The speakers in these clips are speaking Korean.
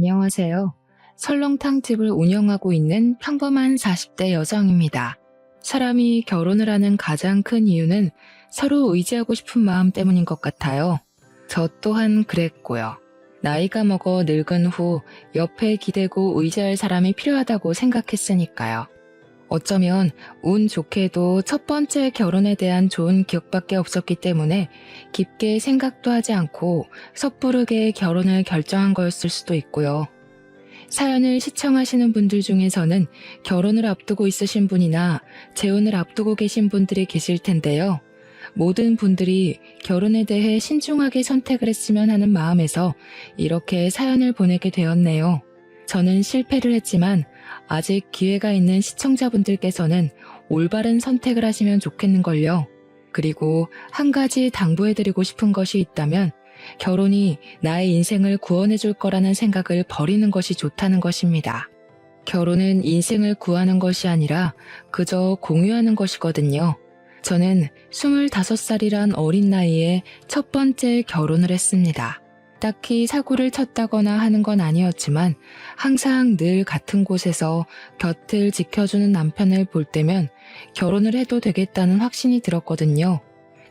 안녕하세요. 설렁탕집을 운영하고 있는 평범한 40대 여성입니다. 사람이 결혼을 하는 가장 큰 이유는 서로 의지하고 싶은 마음 때문인 것 같아요. 저 또한 그랬고요. 나이가 먹어 늙은 후 옆에 기대고 의지할 사람이 필요하다고 생각했으니까요. 어쩌면 운 좋게도 첫 번째 결혼에 대한 좋은 기억밖에 없었기 때문에 깊게 생각도 하지 않고 섣부르게 결혼을 결정한 거였을 수도 있고요. 사연을 시청하시는 분들 중에서는 결혼을 앞두고 있으신 분이나 재혼을 앞두고 계신 분들이 계실 텐데요. 모든 분들이 결혼에 대해 신중하게 선택을 했으면 하는 마음에서 이렇게 사연을 보내게 되었네요. 저는 실패를 했지만 아직 기회가 있는 시청자분들께서는 올바른 선택을 하시면 좋겠는걸요. 그리고 한 가지 당부해드리고 싶은 것이 있다면 결혼이 나의 인생을 구원해 줄 거라는 생각을 버리는 것이 좋다는 것입니다. 결혼은 인생을 구하는 것이 아니라 그저 공유하는 것이거든요. 저는 25살이란 어린 나이에 첫 번째 결혼을 했습니다. 딱히 사고를 쳤다거나 하는 건 아니었지만 항상 늘 같은 곳에서 곁을 지켜주는 남편을 볼 때면 결혼을 해도 되겠다는 확신이 들었거든요.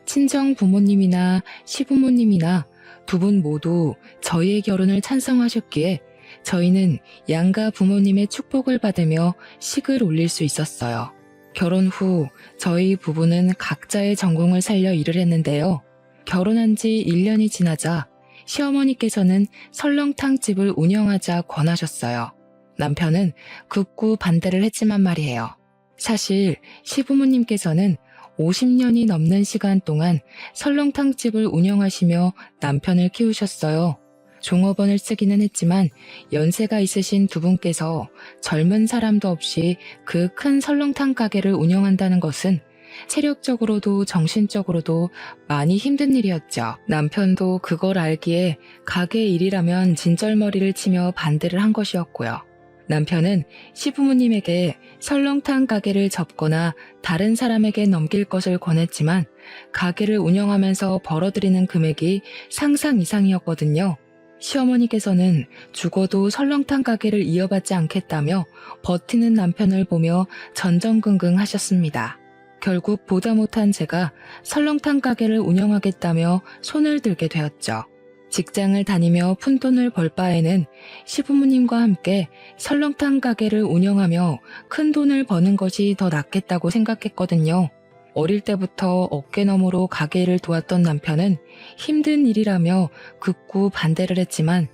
친정 부모님이나 시부모님이나 두 분 모두 저희의 결혼을 찬성하셨기에 저희는 양가 부모님의 축복을 받으며 식을 올릴 수 있었어요. 결혼 후 저희 부부는 각자의 전공을 살려 일을 했는데요. 결혼한 지 1년이 지나자 시어머니께서는 설렁탕집을 운영하자 권하셨어요. 남편은 극구 반대를 했지만 말이에요. 사실 시부모님께서는 50년이 넘는 시간 동안 설렁탕집을 운영하시며 남편을 키우셨어요. 종업원을 쓰기는 했지만 연세가 있으신 두 분께서 젊은 사람도 없이 그 큰 설렁탕 가게를 운영한다는 것은 체력적으로도 정신적으로도 많이 힘든 일이었죠. 남편도 그걸 알기에 가게 일이라면 진절머리를 치며 반대를 한 것이었고요. 남편은 시부모님에게 설렁탕 가게를 접거나 다른 사람에게 넘길 것을 권했지만 가게를 운영하면서 벌어들이는 금액이 상상 이상이었거든요. 시어머니께서는 죽어도 설렁탕 가게를 이어받지 않겠다며 버티는 남편을 보며 전전긍긍 하셨습니다. 결국 보다 못한 제가 설렁탕 가게를 운영하겠다며 손을 들게 되었죠. 직장을 다니며 푼돈을 벌 바에는 시부모님과 함께 설렁탕 가게를 운영하며 큰 돈을 버는 것이 더 낫겠다고 생각했거든요. 어릴 때부터 어깨너머로 가게를 도왔던 남편은 힘든 일이라며 극구 반대를 했지만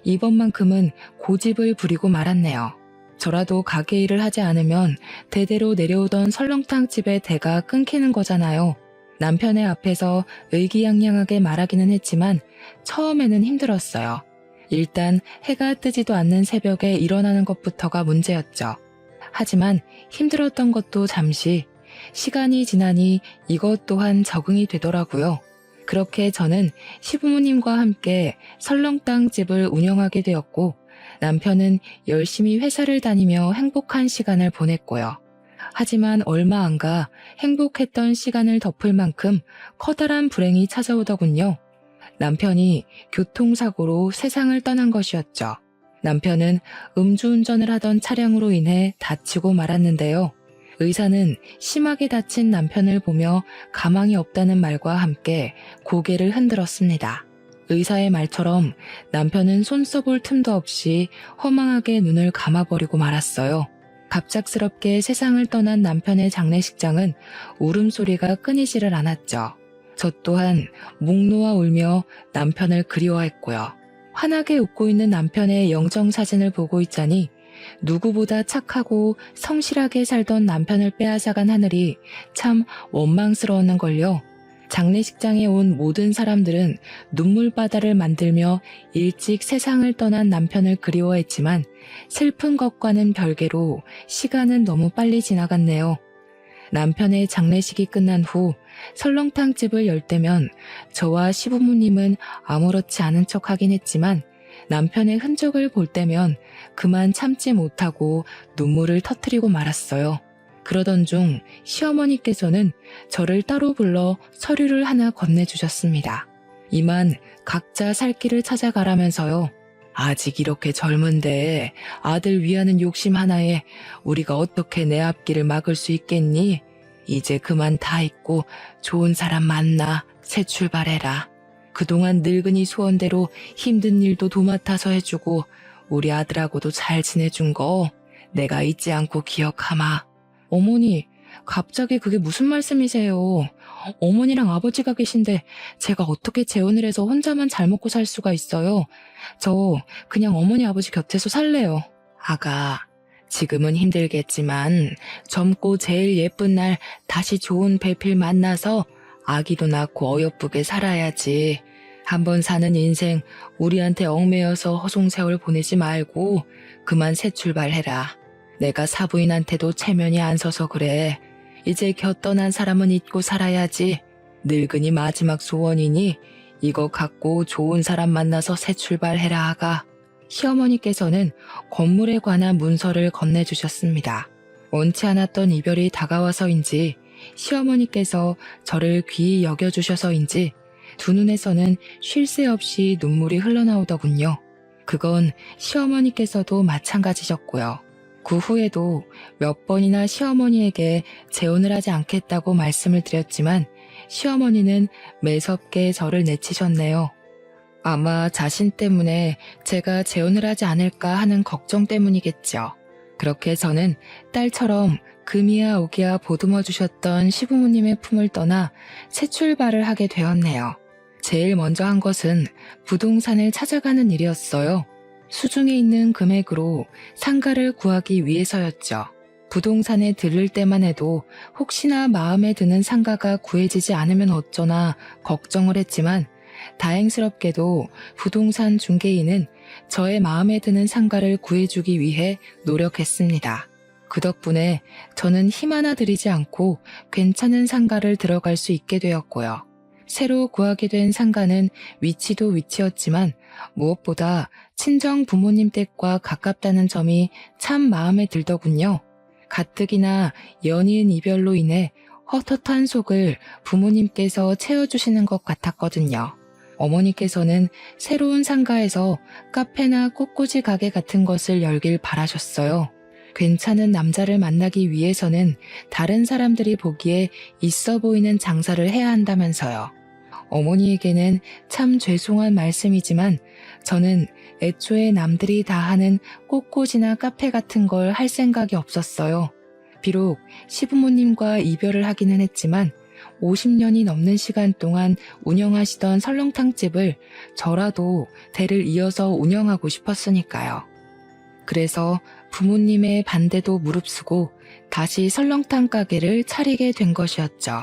이번만큼은 고집을 부리고 말았네요. 저라도 가게 일을 하지 않으면 대대로 내려오던 설렁탕집의 대가 끊기는 거잖아요. 남편의 앞에서 의기양양하게 말하기는 했지만 처음에는 힘들었어요. 일단 해가 뜨지도 않는 새벽에 일어나는 것부터가 문제였죠. 하지만 힘들었던 것도 잠시, 시간이 지나니 이것 또한 적응이 되더라고요. 그렇게 저는 시부모님과 함께 설렁탕집을 운영하게 되었고 남편은 열심히 회사를 다니며 행복한 시간을 보냈고요. 하지만 얼마 안 가 행복했던 시간을 덮을 만큼 커다란 불행이 찾아오더군요. 남편이 교통사고로 세상을 떠난 것이었죠. 남편은 음주운전을 하던 차량으로 인해 다치고 말았는데요. 의사는 심하게 다친 남편을 보며 가망이 없다는 말과 함께 고개를 흔들었습니다. 의사의 말처럼 남편은 손 써볼 틈도 없이 허망하게 눈을 감아버리고 말았어요. 갑작스럽게 세상을 떠난 남편의 장례식장은 울음소리가 끊이지를 않았죠. 저 또한 목 놓아 울며 남편을 그리워했고요. 환하게 웃고 있는 남편의 영정사진을 보고 있자니 누구보다 착하고 성실하게 살던 남편을 빼앗아간 하늘이 참 원망스러웠는걸요. 장례식장에 온 모든 사람들은 눈물바다를 만들며 일찍 세상을 떠난 남편을 그리워했지만 슬픈 것과는 별개로 시간은 너무 빨리 지나갔네요. 남편의 장례식이 끝난 후 설렁탕집을 열 때면 저와 시부모님은 아무렇지 않은 척 하긴 했지만 남편의 흔적을 볼 때면 그만 참지 못하고 눈물을 터뜨리고 말았어요. 그러던 중 시어머니께서는 저를 따로 불러 서류를 하나 건네주셨습니다. 이만 각자 살 길을 찾아가라면서요. 아직 이렇게 젊은데 아들 위하는 욕심 하나에 우리가 어떻게 내 앞길을 막을 수 있겠니? 이제 그만 다 잊고 좋은 사람 만나 새 출발해라. 그동안 늙은이 소원대로 힘든 일도 도맡아서 해주고 우리 아들하고도 잘 지내준 거 내가 잊지 않고 기억하마. 어머니, 갑자기 그게 무슨 말씀이세요? 어머니랑 아버지가 계신데 제가 어떻게 재혼을 해서 혼자만 잘 먹고 살 수가 있어요? 저 그냥 어머니 아버지 곁에서 살래요. 아가, 지금은 힘들겠지만 젊고 제일 예쁜 날 다시 좋은 배필 만나서 아기도 낳고 어여쁘게 살아야지. 한번 사는 인생 우리한테 얽매여서 허송세월 보내지 말고 그만 새 출발해라. 내가 사부인한테도 체면이 안 서서 그래. 이제 곁 떠난 사람은 잊고 살아야지. 늙은이 마지막 소원이니 이거 갖고 좋은 사람 만나서 새 출발해라 아가. 시어머니께서는 건물에 관한 문서를 건네주셨습니다. 원치 않았던 이별이 다가와서인지 시어머니께서 저를 귀히 여겨주셔서인지 두 눈에서는 쉴 새 없이 눈물이 흘러나오더군요. 그건 시어머니께서도 마찬가지셨고요. 그 후에도 몇 번이나 시어머니에게 재혼을 하지 않겠다고 말씀을 드렸지만 시어머니는 매섭게 저를 내치셨네요. 아마 자신 때문에 제가 재혼을 하지 않을까 하는 걱정 때문이겠죠. 그렇게 저는 딸처럼 금이야 오기야 보듬어 주셨던 시부모님의 품을 떠나 새 출발을 하게 되었네요. 제일 먼저 한 것은 부동산을 찾아가는 일이었어요. 수중에 있는 금액으로 상가를 구하기 위해서였죠. 부동산에 들를 때만 해도 혹시나 마음에 드는 상가가 구해지지 않으면 어쩌나 걱정을 했지만 다행스럽게도 부동산 중개인은 저의 마음에 드는 상가를 구해주기 위해 노력했습니다. 그 덕분에 저는 힘 하나 들이지 않고 괜찮은 상가를 들어갈 수 있게 되었고요. 새로 구하게 된 상가는 위치도 위치였지만 무엇보다 친정 부모님 댁과 가깝다는 점이 참 마음에 들더군요. 가뜩이나 연이은 이별로 인해 헛헛한 속을 부모님께서 채워주시는 것 같았거든요. 어머니께서는 새로운 상가에서 카페나 꽃꽂이 가게 같은 것을 열길 바라셨어요. 괜찮은 남자를 만나기 위해서는 다른 사람들이 보기에 있어 보이는 장사를 해야 한다면서요. 어머니에게는 참 죄송한 말씀이지만 저는 애초에 남들이 다 하는 꽃꽂이나 카페 같은 걸 할 생각이 없었어요. 비록 시부모님과 이별을 하기는 했지만 50년이 넘는 시간 동안 운영하시던 설렁탕집을 저라도 대를 이어서 운영하고 싶었으니까요. 그래서 부모님의 반대도 무릅쓰고 다시 설렁탕 가게를 차리게 된 것이었죠.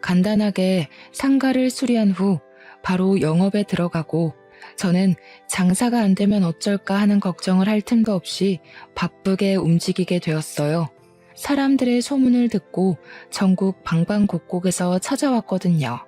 간단하게 상가를 수리한 후 바로 영업에 들어가고 저는 장사가 안 되면 어쩔까 하는 걱정을 할 틈도 없이 바쁘게 움직이게 되었어요. 사람들의 소문을 듣고 전국 방방곡곡에서 찾아왔거든요.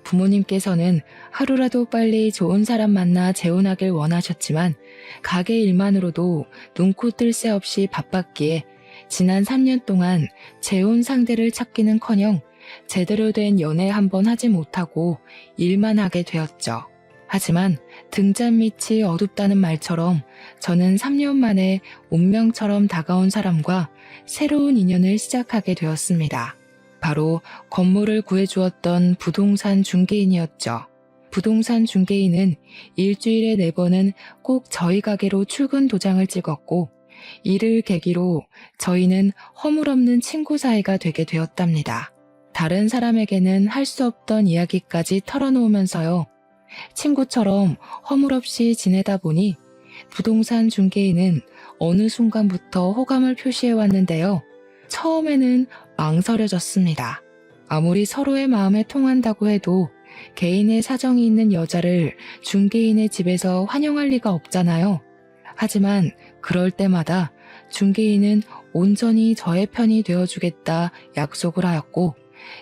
부모님께서는 하루라도 빨리 좋은 사람 만나 재혼하길 원하셨지만 가게 일만으로도 눈코 뜰 새 없이 바빴기에 지난 3년 동안 재혼 상대를 찾기는커녕 제대로 된 연애 한번 하지 못하고 일만 하게 되었죠. 하지만 등잔 밑이 어둡다는 말처럼 저는 3년 만에 운명처럼 다가온 사람과 새로운 인연을 시작하게 되었습니다. 바로 건물을 구해주었던 부동산 중개인이었죠. 부동산 중개인은 일주일에 4번은 꼭 저희 가게로 출근 도장을 찍었고 이를 계기로 저희는 허물없는 친구 사이가 되게 되었답니다. 다른 사람에게는 할 수 없던 이야기까지 털어놓으면서요. 친구처럼 허물없이 지내다 보니 부동산 중개인은 어느 순간부터 호감을 표시해왔는데요. 처음에는 망설여졌습니다. 아무리 서로의 마음에 통한다고 해도 개인의 사정이 있는 여자를 중개인의 집에서 환영할 리가 없잖아요. 하지만 그럴 때마다 중개인은 온전히 저의 편이 되어주겠다 약속을 하였고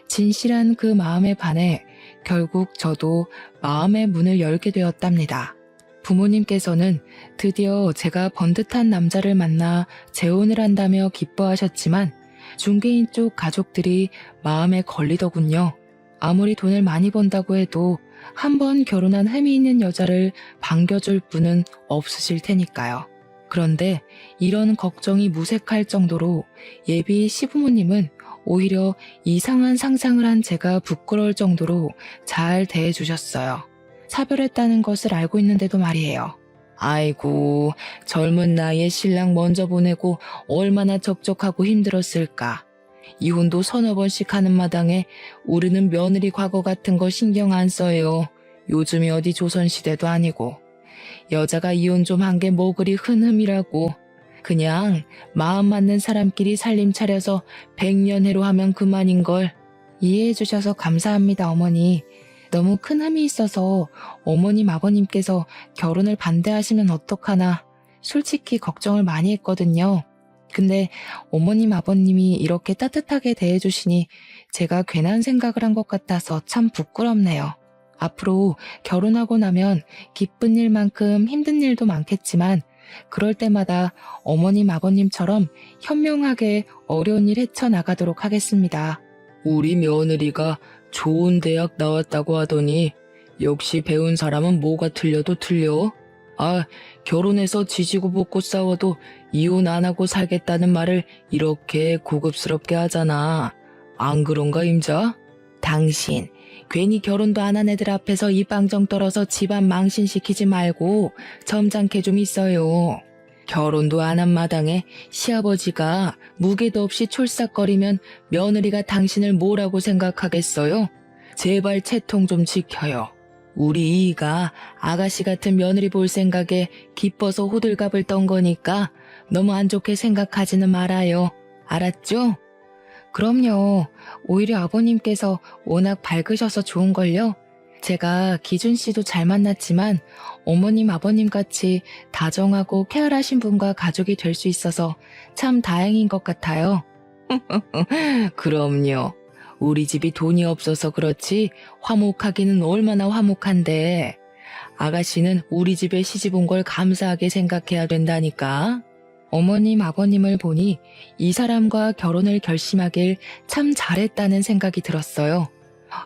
진실한 그 마음에 반해 결국 저도 마음의 문을 열게 되었답니다. 부모님께서는 드디어 제가 번듯한 남자를 만나 재혼을 한다며 기뻐하셨지만 중개인 쪽 가족들이 마음에 걸리더군요. 아무리 돈을 많이 번다고 해도 한번 결혼한 흠이 있는 여자를 반겨줄 분은 없으실 테니까요. 그런데 이런 걱정이 무색할 정도로 예비 시부모님은 오히려 이상한 상상을 한 제가 부끄러울 정도로 잘 대해주셨어요. 차별했다는 것을 알고 있는데도 말이에요. 아이고, 젊은 나이에 신랑 먼저 보내고 얼마나 적적하고 힘들었을까. 이혼도 서너 번씩 하는 마당에 우리는 며느리 과거 같은 거 신경 안 써요. 요즘이 어디 조선시대도 아니고. 여자가 이혼 좀 한 게 뭐 그리 흔흠이라고. 그냥 마음 맞는 사람끼리 살림 차려서 백년해로 하면 그만인걸. 이해해 주셔서 감사합니다, 어머니. 너무 큰 흠이 있어서 어머님, 아버님께서 결혼을 반대하시면 어떡하나 솔직히 걱정을 많이 했거든요. 근데 어머님, 아버님이 이렇게 따뜻하게 대해주시니 제가 괜한 생각을 한 것 같아서 참 부끄럽네요. 앞으로 결혼하고 나면 기쁜 일만큼 힘든 일도 많겠지만 그럴 때마다 어머님, 아버님처럼 현명하게 어려운 일 헤쳐나가도록 하겠습니다. 우리 며느리가 좋은 대학 나왔다고 하더니 역시 배운 사람은 뭐가 틀려도 틀려. 아, 결혼해서 지지고 볶고 싸워도 이혼 안 하고 살겠다는 말을 이렇게 고급스럽게 하잖아. 안 그런가, 임자? 당신, 괜히 결혼도 안 한 애들 앞에서 이방정 떨어서 집안 망신시키지 말고 점잖게 좀 있어요. 결혼도 안 한 마당에 시아버지가 무게도 없이 촐싹거리면 며느리가 당신을 뭐라고 생각하겠어요? 제발 채통 좀 지켜요. 우리 이이가 아가씨 같은 며느리 볼 생각에 기뻐서 호들갑을 떤 거니까 너무 안 좋게 생각하지는 말아요. 알았죠? 그럼요. 오히려 아버님께서 워낙 밝으셔서 좋은걸요. 제가 기준 씨도 잘 만났지만 어머님, 아버님 같이 다정하고 쾌활하신 분과 가족이 될 수 있어서 참 다행인 것 같아요. 그럼요. 우리 집이 돈이 없어서 그렇지 화목하기는 얼마나 화목한데 아가씨는 우리 집에 시집 온 걸 감사하게 생각해야 된다니까. 어머님, 아버님을 보니 이 사람과 결혼을 결심하길 참 잘했다는 생각이 들었어요.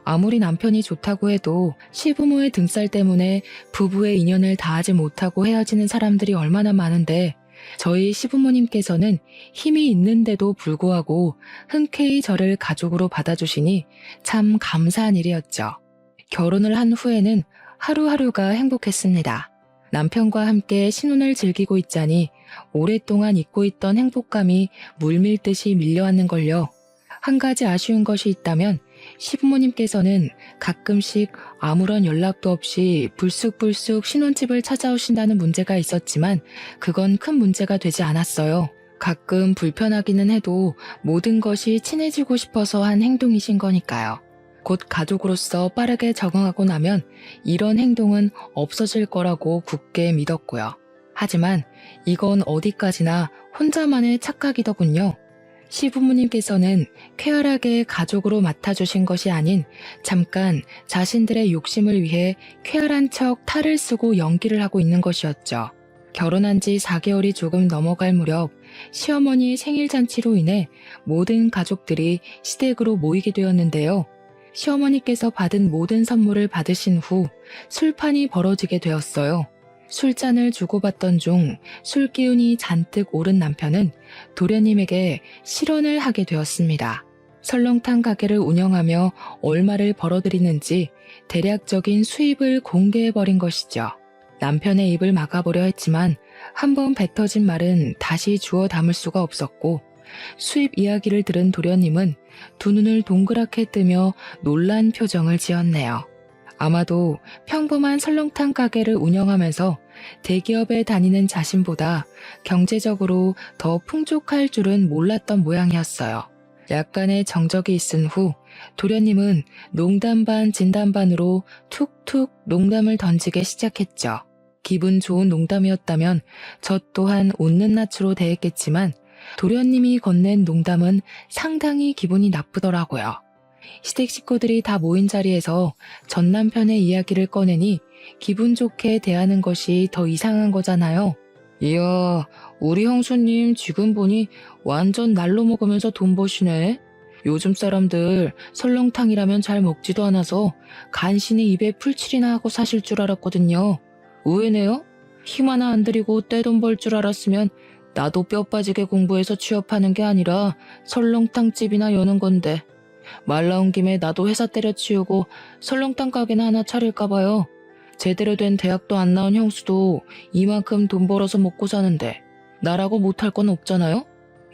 아무리 남편이 좋다고 해도 시부모의 등살 때문에 부부의 인연을 다하지 못하고 헤어지는 사람들이 얼마나 많은데 저희 시부모님께서는 힘이 있는데도 불구하고 흔쾌히 저를 가족으로 받아주시니 참 감사한 일이었죠. 결혼을 한 후에는 하루하루가 행복했습니다. 남편과 함께 신혼을 즐기고 있자니 오랫동안 잊고 있던 행복감이 물밀듯이 밀려왔는걸요. 한 가지 아쉬운 것이 있다면 시부모님께서는 가끔씩 아무런 연락도 없이 불쑥불쑥 신혼집을 찾아오신다는 문제가 있었지만 그건 큰 문제가 되지 않았어요. 가끔 불편하기는 해도 모든 것이 친해지고 싶어서 한 행동이신 거니까요. 곧 가족으로서 빠르게 적응하고 나면 이런 행동은 없어질 거라고 굳게 믿었고요. 하지만 이건 어디까지나 혼자만의 착각이더군요. 시부모님께서는 쾌활하게 가족으로 맡아주신 것이 아닌 잠깐 자신들의 욕심을 위해 쾌활한 척 탈을 쓰고 연기를 하고 있는 것이었죠. 결혼한 지 4개월이 조금 넘어갈 무렵 시어머니의 생일잔치로 인해 모든 가족들이 시댁으로 모이게 되었는데요. 시어머니께서 받은 모든 선물을 받으신 후 술판이 벌어지게 되었어요. 술잔을 주고받던 중 술기운이 잔뜩 오른 남편은 도련님에게 실언을 하게 되었습니다. 설렁탕 가게를 운영하며 얼마를 벌어들이는지 대략적인 수입을 공개해버린 것이죠. 남편의 입을 막아보려 했지만 한번 뱉어진 말은 다시 주워 담을 수가 없었고 수입 이야기를 들은 도련님은 두 눈을 동그랗게 뜨며 놀란 표정을 지었네요. 아마도 평범한 설렁탕 가게를 운영하면서 대기업에 다니는 자신보다 경제적으로 더 풍족할 줄은 몰랐던 모양이었어요. 약간의 정적이 있은 후 도련님은 농담 반 진담 반으로 툭툭 농담을 던지기 시작했죠. 기분 좋은 농담이었다면 저 또한 웃는 낯으로 대했겠지만 도련님이 건넨 농담은 상당히 기분이 나쁘더라고요. 시댁 식구들이 다 모인 자리에서 전 남편의 이야기를 꺼내니 기분 좋게 대하는 것이 더 이상한 거잖아요. 이야, 우리 형수님 지금 보니 완전 날로 먹으면서 돈 버시네. 요즘 사람들 설렁탕이라면 잘 먹지도 않아서 간신히 입에 풀칠이나 하고 사실 줄 알았거든요. 의외네요. 힘 하나 안 들이고 떼돈 벌 줄 알았으면 나도 뼈 빠지게 공부해서 취업하는 게 아니라 설렁탕집이나 여는 건데. 말 나온 김에 나도 회사 때려치우고 설렁탕 가게나 하나 차릴까 봐요. 제대로 된 대학도 안 나온 형수도 이만큼 돈 벌어서 먹고 사는데 나라고 못할 건 없잖아요?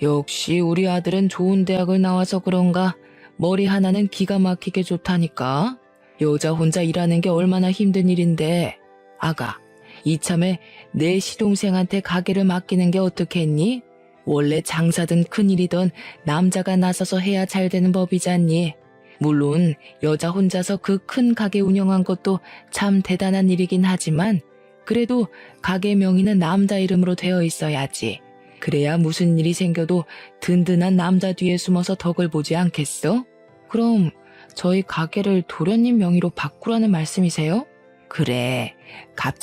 역시 우리 아들은 좋은 대학을 나와서 그런가 머리 하나는 기가 막히게 좋다니까. 여자 혼자 일하는 게 얼마나 힘든 일인데. 아가, 이참에 내 시동생한테 가게를 맡기는 게 어떻겠니? 원래 장사든 큰일이든 남자가 나서서 해야 잘 되는 법이잖니. 물론 여자 혼자서 그 큰 가게 운영한 것도 참 대단한 일이긴 하지만 그래도 가게 명의는 남자 이름으로 되어 있어야지. 그래야 무슨 일이 생겨도 든든한 남자 뒤에 숨어서 덕을 보지 않겠어? 그럼 저희 가게를 도련님 명의로 바꾸라는 말씀이세요? 그래,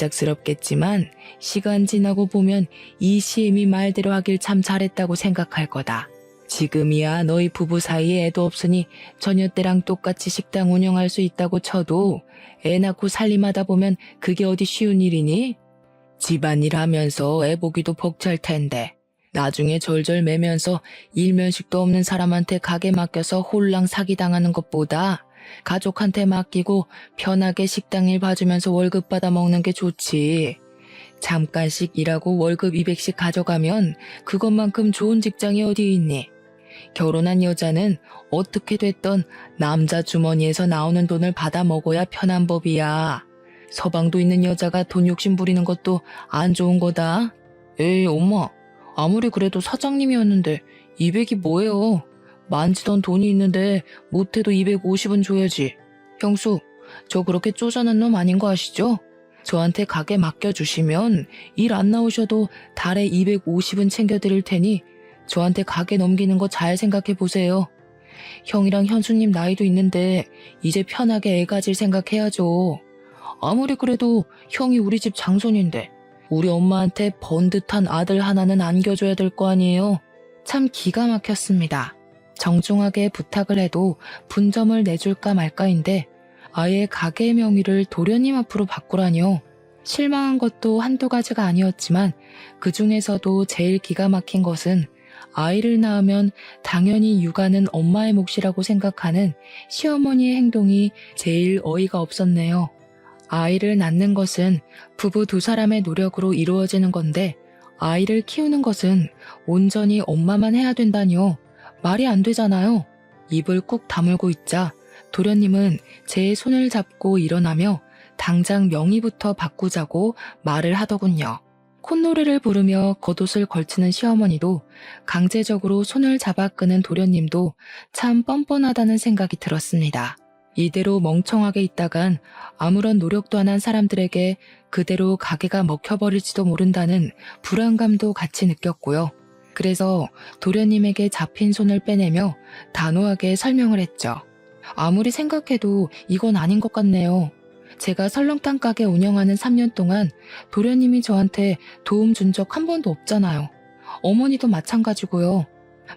갑작스럽겠지만 시간 지나고 보면 이 시엠이 말대로 하길 참 잘했다고 생각할 거다. 지금이야 너희 부부 사이에 애도 없으니 처녀 때랑 똑같이 식당 운영할 수 있다고 쳐도 애 낳고 살림하다 보면 그게 어디 쉬운 일이니? 집안일 하면서 애 보기도 벅찰 텐데 나중에 절절 매면서 일면식도 없는 사람한테 가게 맡겨서 홀랑 사기당하는 것보다 가족한테 맡기고 편하게 식당 일 봐주면서 월급 받아 먹는 게 좋지. 잠깐씩 일하고 월급 200씩 가져가면 그것만큼 좋은 직장이 어디 있니? 결혼한 여자는 어떻게 됐던 남자 주머니에서 나오는 돈을 받아 먹어야 편한 법이야. 서방도 있는 여자가 돈 욕심 부리는 것도 안 좋은 거다. 에이 엄마, 아무리 그래도 사장님이었는데 200이 뭐예요? 만지던 돈이 있는데 못해도 250은 줘야지. 형수, 저 그렇게 쪼잔한 놈 아닌 거 아시죠? 저한테 가게 맡겨주시면 일 안 나오셔도 달에 250은 챙겨드릴 테니 저한테 가게 넘기는 거 잘 생각해 보세요. 형이랑 현수님 나이도 있는데 이제 편하게 애 가질 생각해야죠. 아무리 그래도 형이 우리 집 장손인데 우리 엄마한테 번듯한 아들 하나는 안겨줘야 될 거 아니에요. 참 기가 막혔습니다. 정중하게 부탁을 해도 분점을 내줄까 말까인데 아예 가게 명의를 도련님 앞으로 바꾸라니요. 실망한 것도 한두 가지가 아니었지만 그 중에서도 제일 기가 막힌 것은 아이를 낳으면 당연히 육아는 엄마의 몫이라고 생각하는 시어머니의 행동이 제일 어이가 없었네요. 아이를 낳는 것은 부부 두 사람의 노력으로 이루어지는 건데 아이를 키우는 것은 온전히 엄마만 해야 된다니요. 말이 안 되잖아요. 입을 꾹 다물고 있자 도련님은 제 손을 잡고 일어나며 당장 명의부터 바꾸자고 말을 하더군요. 콧노래를 부르며 겉옷을 걸치는 시어머니도 강제적으로 손을 잡아 끄는 도련님도 참 뻔뻔하다는 생각이 들었습니다. 이대로 멍청하게 있다간 아무런 노력도 안 한 사람들에게 그대로 가게가 먹혀버릴지도 모른다는 불안감도 같이 느꼈고요. 그래서 도련님에게 잡힌 손을 빼내며 단호하게 설명을 했죠. 아무리 생각해도 이건 아닌 것 같네요. 제가 설렁탕 가게 운영하는 3년 동안 도련님이 저한테 도움 준 적 한 번도 없잖아요. 어머니도 마찬가지고요.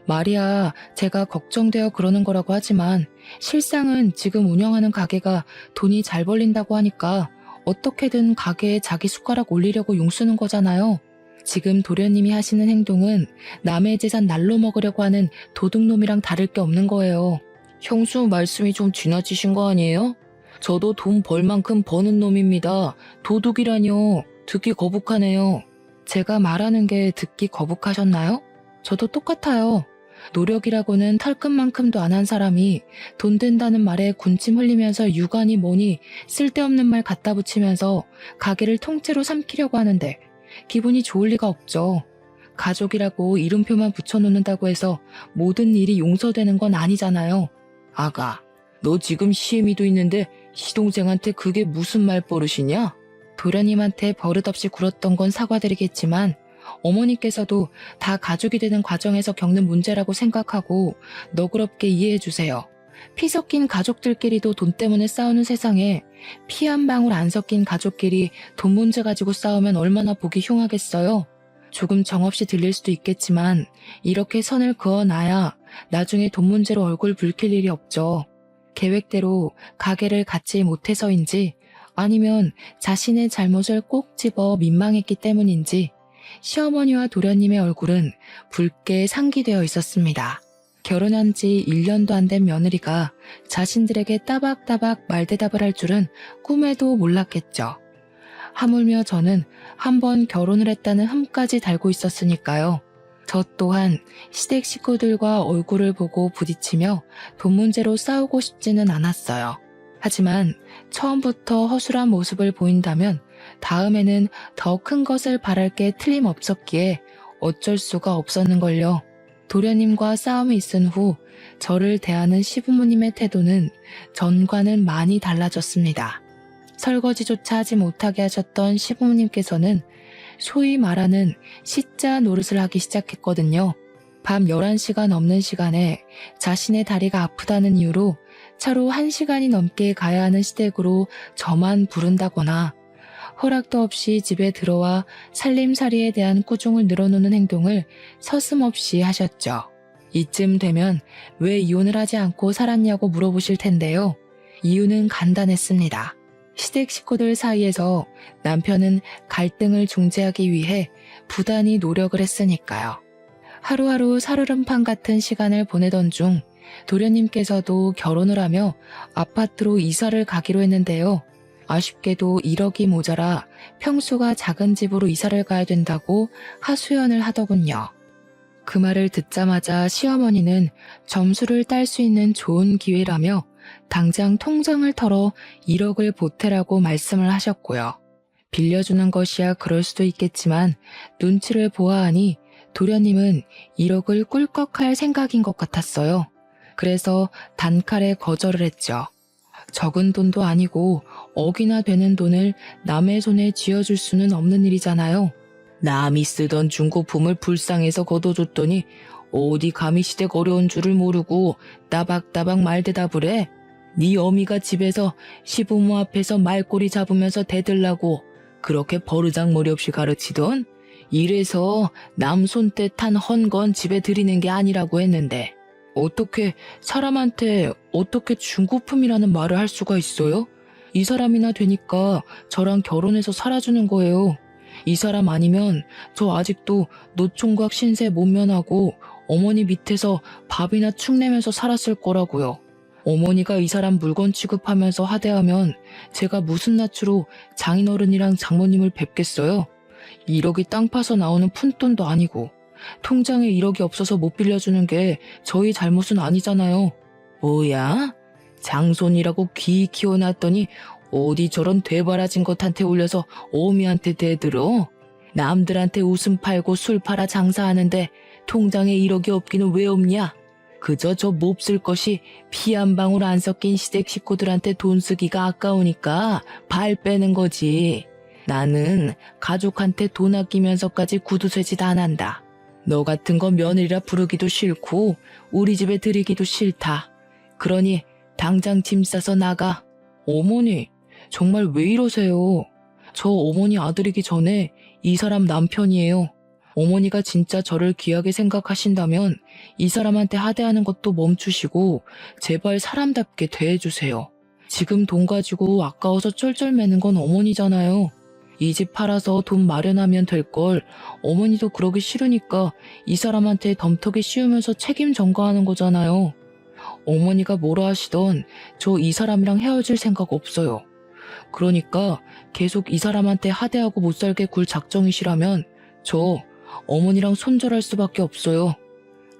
말이야, 제가 걱정되어 그러는 거라고 하지만 실상은 지금 운영하는 가게가 돈이 잘 벌린다고 하니까 어떻게든 가게에 자기 숟가락 올리려고 용쓰는 거잖아요. 지금 도련님이 하시는 행동은 남의 재산 날로 먹으려고 하는 도둑놈이랑 다를 게 없는 거예요. 형수 말씀이 좀 지나치신 거 아니에요? 저도 돈 벌 만큼 버는 놈입니다. 도둑이라뇨. 듣기 거북하네요. 제가 말하는 게 듣기 거북하셨나요? 저도 똑같아요. 노력이라고는 털끝만큼도 안 한 사람이 돈 된다는 말에 군침 흘리면서 유관이 뭐니 쓸데없는 말 갖다 붙이면서 가게를 통째로 삼키려고 하는데 기분이 좋을 리가 없죠. 가족이라고 이름표만 붙여놓는다고 해서 모든 일이 용서되는 건 아니잖아요. 아가, 너 지금 시애미도 있는데 시동생한테 그게 무슨 말버릇이냐? 도련님한테 버릇없이 굴었던 건 사과드리겠지만 어머니께서도 다 가족이 되는 과정에서 겪는 문제라고 생각하고 너그럽게 이해해주세요. 피 섞인 가족들끼리도 돈 때문에 싸우는 세상에 피 한 방울 안 섞인 가족끼리 돈 문제 가지고 싸우면 얼마나 보기 흉하겠어요. 조금 정없이 들릴 수도 있겠지만 이렇게 선을 그어놔야 나중에 돈 문제로 얼굴 붉힐 일이 없죠. 계획대로 가게를 갖지 못해서인지 아니면 자신의 잘못을 꼭 집어 민망했기 때문인지 시어머니와 도련님의 얼굴은 붉게 상기되어 있었습니다. 결혼한 지 1년도 안 된 며느리가 자신들에게 따박따박 말대답을 할 줄은 꿈에도 몰랐겠죠. 하물며 저는 한번 결혼을 했다는 흠까지 달고 있었으니까요. 저 또한 시댁 식구들과 얼굴을 보고 부딪히며 돈 문제로 싸우고 싶지는 않았어요. 하지만 처음부터 허술한 모습을 보인다면 다음에는 더 큰 것을 바랄 게 틀림없었기에 어쩔 수가 없었는걸요. 도련님과 싸움이 있은 후 저를 대하는 시부모님의 태도는 전과는 많이 달라졌습니다. 설거지조차 하지 못하게 하셨던 시부모님께서는 소위 말하는 시자 노릇을 하기 시작했거든요. 밤 11시가 넘는 시간에 자신의 다리가 아프다는 이유로 차로 1시간이 넘게 가야 하는 시댁으로 저만 부른다거나 허락도 없이 집에 들어와 살림살이에 대한 꾸중을 늘어놓는 행동을 서슴없이 하셨죠. 이쯤 되면 왜 이혼을 하지 않고 살았냐고 물어보실 텐데요. 이유는 간단했습니다. 시댁 식구들 사이에서 남편은 갈등을 중재하기 위해 부단히 노력을 했으니까요. 하루하루 살얼음판 같은 시간을 보내던 중 도련님께서도 결혼을 하며 아파트로 이사를 가기로 했는데요. 아쉽게도 1억이 모자라 평수가 작은 집으로 이사를 가야 된다고 하소연을 하더군요. 그 말을 듣자마자 시어머니는 점수를 딸 수 있는 좋은 기회라며 당장 통장을 털어 1억을 보태라고 말씀을 하셨고요. 빌려주는 것이야 그럴 수도 있겠지만 눈치를 보아하니 도련님은 1억을 꿀꺽할 생각인 것 같았어요. 그래서 단칼에 거절을 했죠. 적은 돈도 아니고 억이나 되는 돈을 남의 손에 쥐어줄 수는 없는 일이잖아요. 남이 쓰던 중고품을 불쌍해서 걷어줬더니 어디 감히 시댁 어려운 줄을 모르고 따박따박 말대답을 해. 네 어미가 집에서 시부모 앞에서 말꼬리 잡으면서 대들라고 그렇게 버르장머리 없이 가르치던? 이래서 남 손뜻한 헌건 집에 들이는 게 아니라고 했는데 어떻게 사람한테 어떻게 중고품이라는 말을 할 수가 있어요? 이 사람이나 되니까 저랑 결혼해서 살아주는 거예요. 이 사람 아니면 저 아직도 노총각 신세 못 면하고 어머니 밑에서 밥이나 축 내면서 살았을 거라고요. 어머니가 이 사람 물건 취급하면서 하대하면 제가 무슨 낯으로 장인어른이랑 장모님을 뵙겠어요? 1억이 땅 파서 나오는 푼돈도 아니고 통장에 1억이 없어서 못 빌려주는 게 저희 잘못은 아니잖아요. 뭐야? 장손이라고 귀 키워놨더니 어디 저런 되바라진 것한테 올려서 어미한테 대들어? 남들한테 웃음 팔고 술 팔아 장사하는데 통장에 1억이 없기는 왜 없냐? 그저 저 몹쓸 것이 피 한 방울 안 섞인 시댁 식구들한테 돈 쓰기가 아까우니까 발 빼는 거지. 나는 가족한테 돈 아끼면서까지 구두쇠짓 안 한다. 너 같은 거 며느리라 부르기도 싫고 우리 집에 들이기도 싫다. 그러니 당장 짐 싸서 나가. 어머니, 정말 왜 이러세요? 저 어머니 아들이기 전에 이 사람 남편이에요. 어머니가 진짜 저를 귀하게 생각하신다면 이 사람한테 하대하는 것도 멈추시고 제발 사람답게 대해주세요. 지금 돈 가지고 아까워서 쩔쩔매는 건 어머니잖아요. 이 집 팔아서 돈 마련하면 될 걸 어머니도 그러기 싫으니까 이 사람한테 덤터기 씌우면서 책임 전가하는 거잖아요. 어머니가 뭐라 하시던 저 이 사람이랑 헤어질 생각 없어요. 그러니까 계속 이 사람한테 하대하고 못 살게 굴 작정이시라면 저 어머니랑 손절할 수밖에 없어요.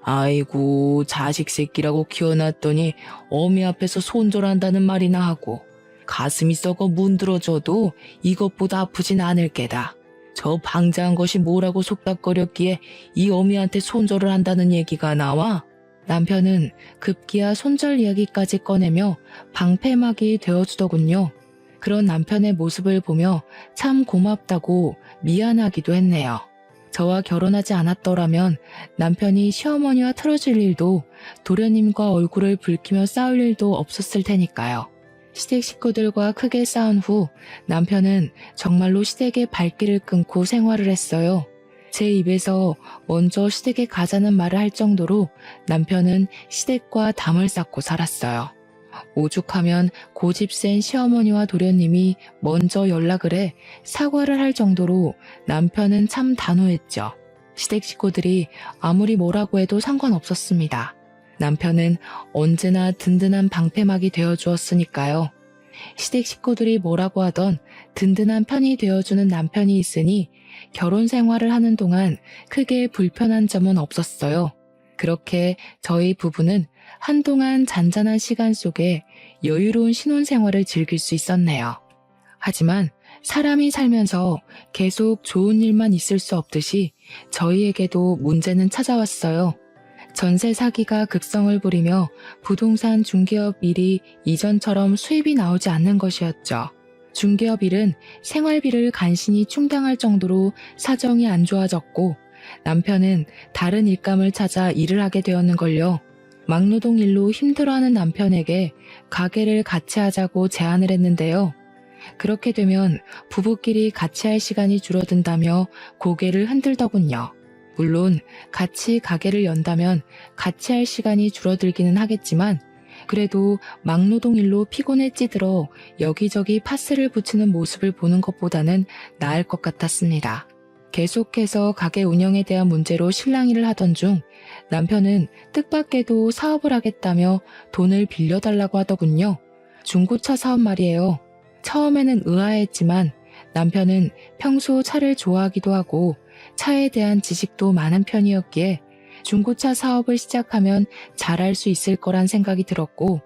아이고, 자식 새끼라고 키워놨더니 어미 앞에서 손절한다는 말이나 하고 가슴이 썩어 문드러져도 이것보다 아프진 않을 게다. 저 방자한 것이 뭐라고 속닥거렸기에 이 어미한테 손절을 한다는 얘기가 나와? 남편은 급기야 손절 이야기까지 꺼내며 방패막이 되어주더군요. 그런 남편의 모습을 보며 참 고맙다고 미안하기도 했네요. 저와 결혼하지 않았더라면 남편이 시어머니와 틀어질 일도 도련님과 얼굴을 붉히며 싸울 일도 없었을 테니까요. 시댁 식구들과 크게 싸운 후 남편은 정말로 시댁의 발길을 끊고 생활을 했어요. 제 입에서 먼저 시댁에 가자는 말을 할 정도로 남편은 시댁과 담을 쌓고 살았어요. 오죽하면 고집 센 시어머니와 도련님이 먼저 연락을 해 사과를 할 정도로 남편은 참 단호했죠. 시댁 식구들이 아무리 뭐라고 해도 상관없었습니다. 남편은 언제나 든든한 방패막이 되어주었으니까요. 시댁 식구들이 뭐라고 하던 든든한 편이 되어주는 남편이 있으니 결혼 생활을 하는 동안 크게 불편한 점은 없었어요. 그렇게 저희 부부는 한동안 잔잔한 시간 속에 여유로운 신혼생활을 즐길 수 있었네요. 하지만 사람이 살면서 계속 좋은 일만 있을 수 없듯이 저희에게도 문제는 찾아왔어요. 전세 사기가 극성을 부리며 부동산 중개업 일이 이전처럼 수입이 나오지 않는 것이었죠. 중개업 일은 생활비를 간신히 충당할 정도로 사정이 안 좋아졌고 남편은 다른 일감을 찾아 일을 하게 되었는걸요. 막노동 일로 힘들어하는 남편에게 가게를 같이 하자고 제안을 했는데요. 그렇게 되면 부부끼리 같이 할 시간이 줄어든다며 고개를 흔들더군요. 물론 같이 가게를 연다면 같이 할 시간이 줄어들기는 하겠지만 그래도 막노동 일로 피곤에 찌들어 여기저기 파스를 붙이는 모습을 보는 것보다는 나을 것 같았습니다. 계속해서 가게 운영에 대한 문제로 실랑이를 하던 중 남편은 뜻밖에도 사업을 하겠다며 돈을 빌려달라고 하더군요. 중고차 사업 말이에요. 처음에는 의아했지만 남편은 평소 차를 좋아하기도 하고 차에 대한 지식도 많은 편이었기에 중고차 사업을 시작하면 잘할 수 있을 거란 생각이 들었고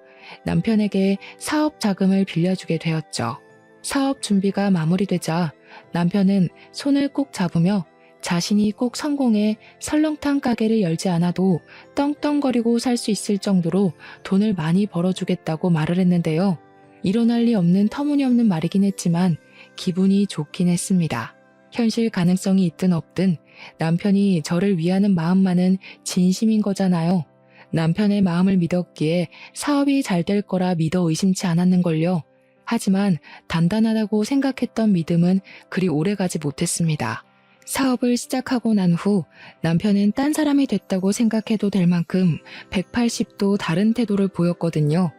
남편에게 사업 자금을 빌려주게 되었죠. 사업 준비가 마무리되자 남편은 손을 꼭 잡으며 자신이 꼭 성공해 설렁탕 가게를 열지 않아도 떵떵거리고 살 수 있을 정도로 돈을 많이 벌어주겠다고 말을 했는데요. 일어날 리 없는 터무니없는 말이긴 했지만 기분이 좋긴 했습니다. 현실 가능성이 있든 없든 남편이 저를 위하는 마음만은 진심인 거잖아요. 남편의 마음을 믿었기에 사업이 잘 될 거라 믿어 의심치 않았는걸요. 하지만 단단하다고 생각했던 믿음은 그리 오래가지 못했습니다. 사업을 시작하고 난 후 남편은 딴 사람이 됐다고 생각해도 될 만큼 180도 다른 태도를 보였거든요.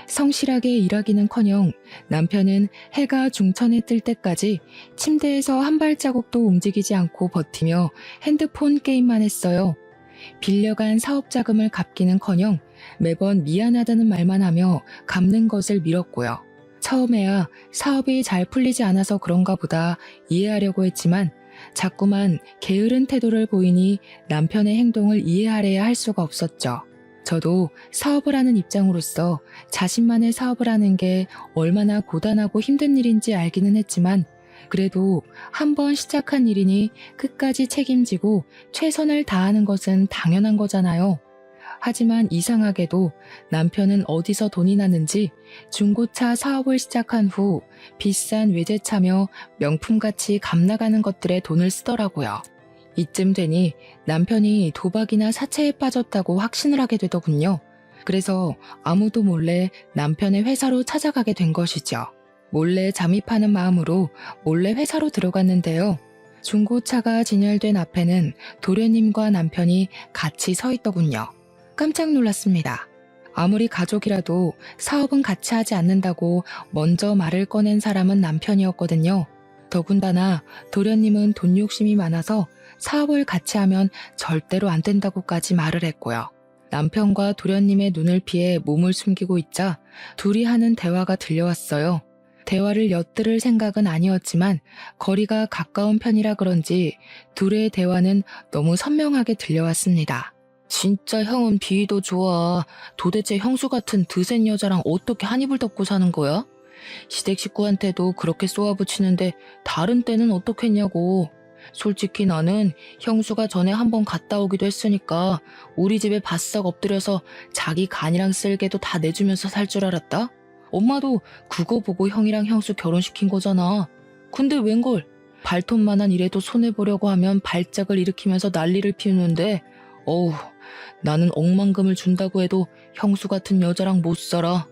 성실하게 일하기는커녕 남편은 해가 중천에 뜰 때까지 침대에서 한 발자국도 움직이지 않고 버티며 핸드폰 게임만 했어요. 빌려간 사업 자금을 갚기는커녕 매번 미안하다는 말만 하며 갚는 것을 미뤘고요. 처음에야 사업이 잘 풀리지 않아서 그런가 보다 이해하려고 했지만 자꾸만 게으른 태도를 보이니 남편의 행동을 이해하려야 할 수가 없었죠. 저도 사업을 하는 입장으로서 자신만의 사업을 하는 게 얼마나 고단하고 힘든 일인지 알기는 했지만 그래도 한번 시작한 일이니 끝까지 책임지고 최선을 다하는 것은 당연한 거잖아요. 하지만 이상하게도 남편은 어디서 돈이 나는지 중고차 사업을 시작한 후 비싼 외제차며 명품같이 값나가는 것들에 돈을 쓰더라고요. 이쯤 되니 남편이 도박이나 사채에 빠졌다고 확신을 하게 되더군요. 그래서 아무도 몰래 남편의 회사로 찾아가게 된 것이죠. 몰래 잠입하는 마음으로 몰래 회사로 들어갔는데요. 중고차가 진열된 앞에는 도련님과 남편이 같이 서 있더군요. 깜짝 놀랐습니다. 아무리 가족이라도 사업은 같이 하지 않는다고 먼저 말을 꺼낸 사람은 남편이었거든요. 더군다나 도련님은 돈 욕심이 많아서 사업을 같이 하면 절대로 안 된다고까지 말을 했고요. 남편과 도련님의 눈을 피해 몸을 숨기고 있자 둘이 하는 대화가 들려왔어요. 대화를 엿들을 생각은 아니었지만 거리가 가까운 편이라 그런지 둘의 대화는 너무 선명하게 들려왔습니다. 진짜 형은 비위도 좋아. 도대체 형수 같은 드센 여자랑 어떻게 한 이불 덮고 사는 거야? 시댁 식구한테도 그렇게 쏘아붙이는데 다른 때는 어떻겠냐고. 솔직히 나는 형수가 전에 한번 갔다 오기도 했으니까 우리 집에 바싹 엎드려서 자기 간이랑 쓸개도 다 내주면서 살 줄 알았다? 엄마도 그거 보고 형이랑 형수 결혼시킨 거잖아. 근데 웬걸 발톱만한 일에도 손해보려고 하면 발작을 일으키면서 난리를 피우는데 어우, 나는 억만금을 준다고 해도 형수 같은 여자랑 못 살아.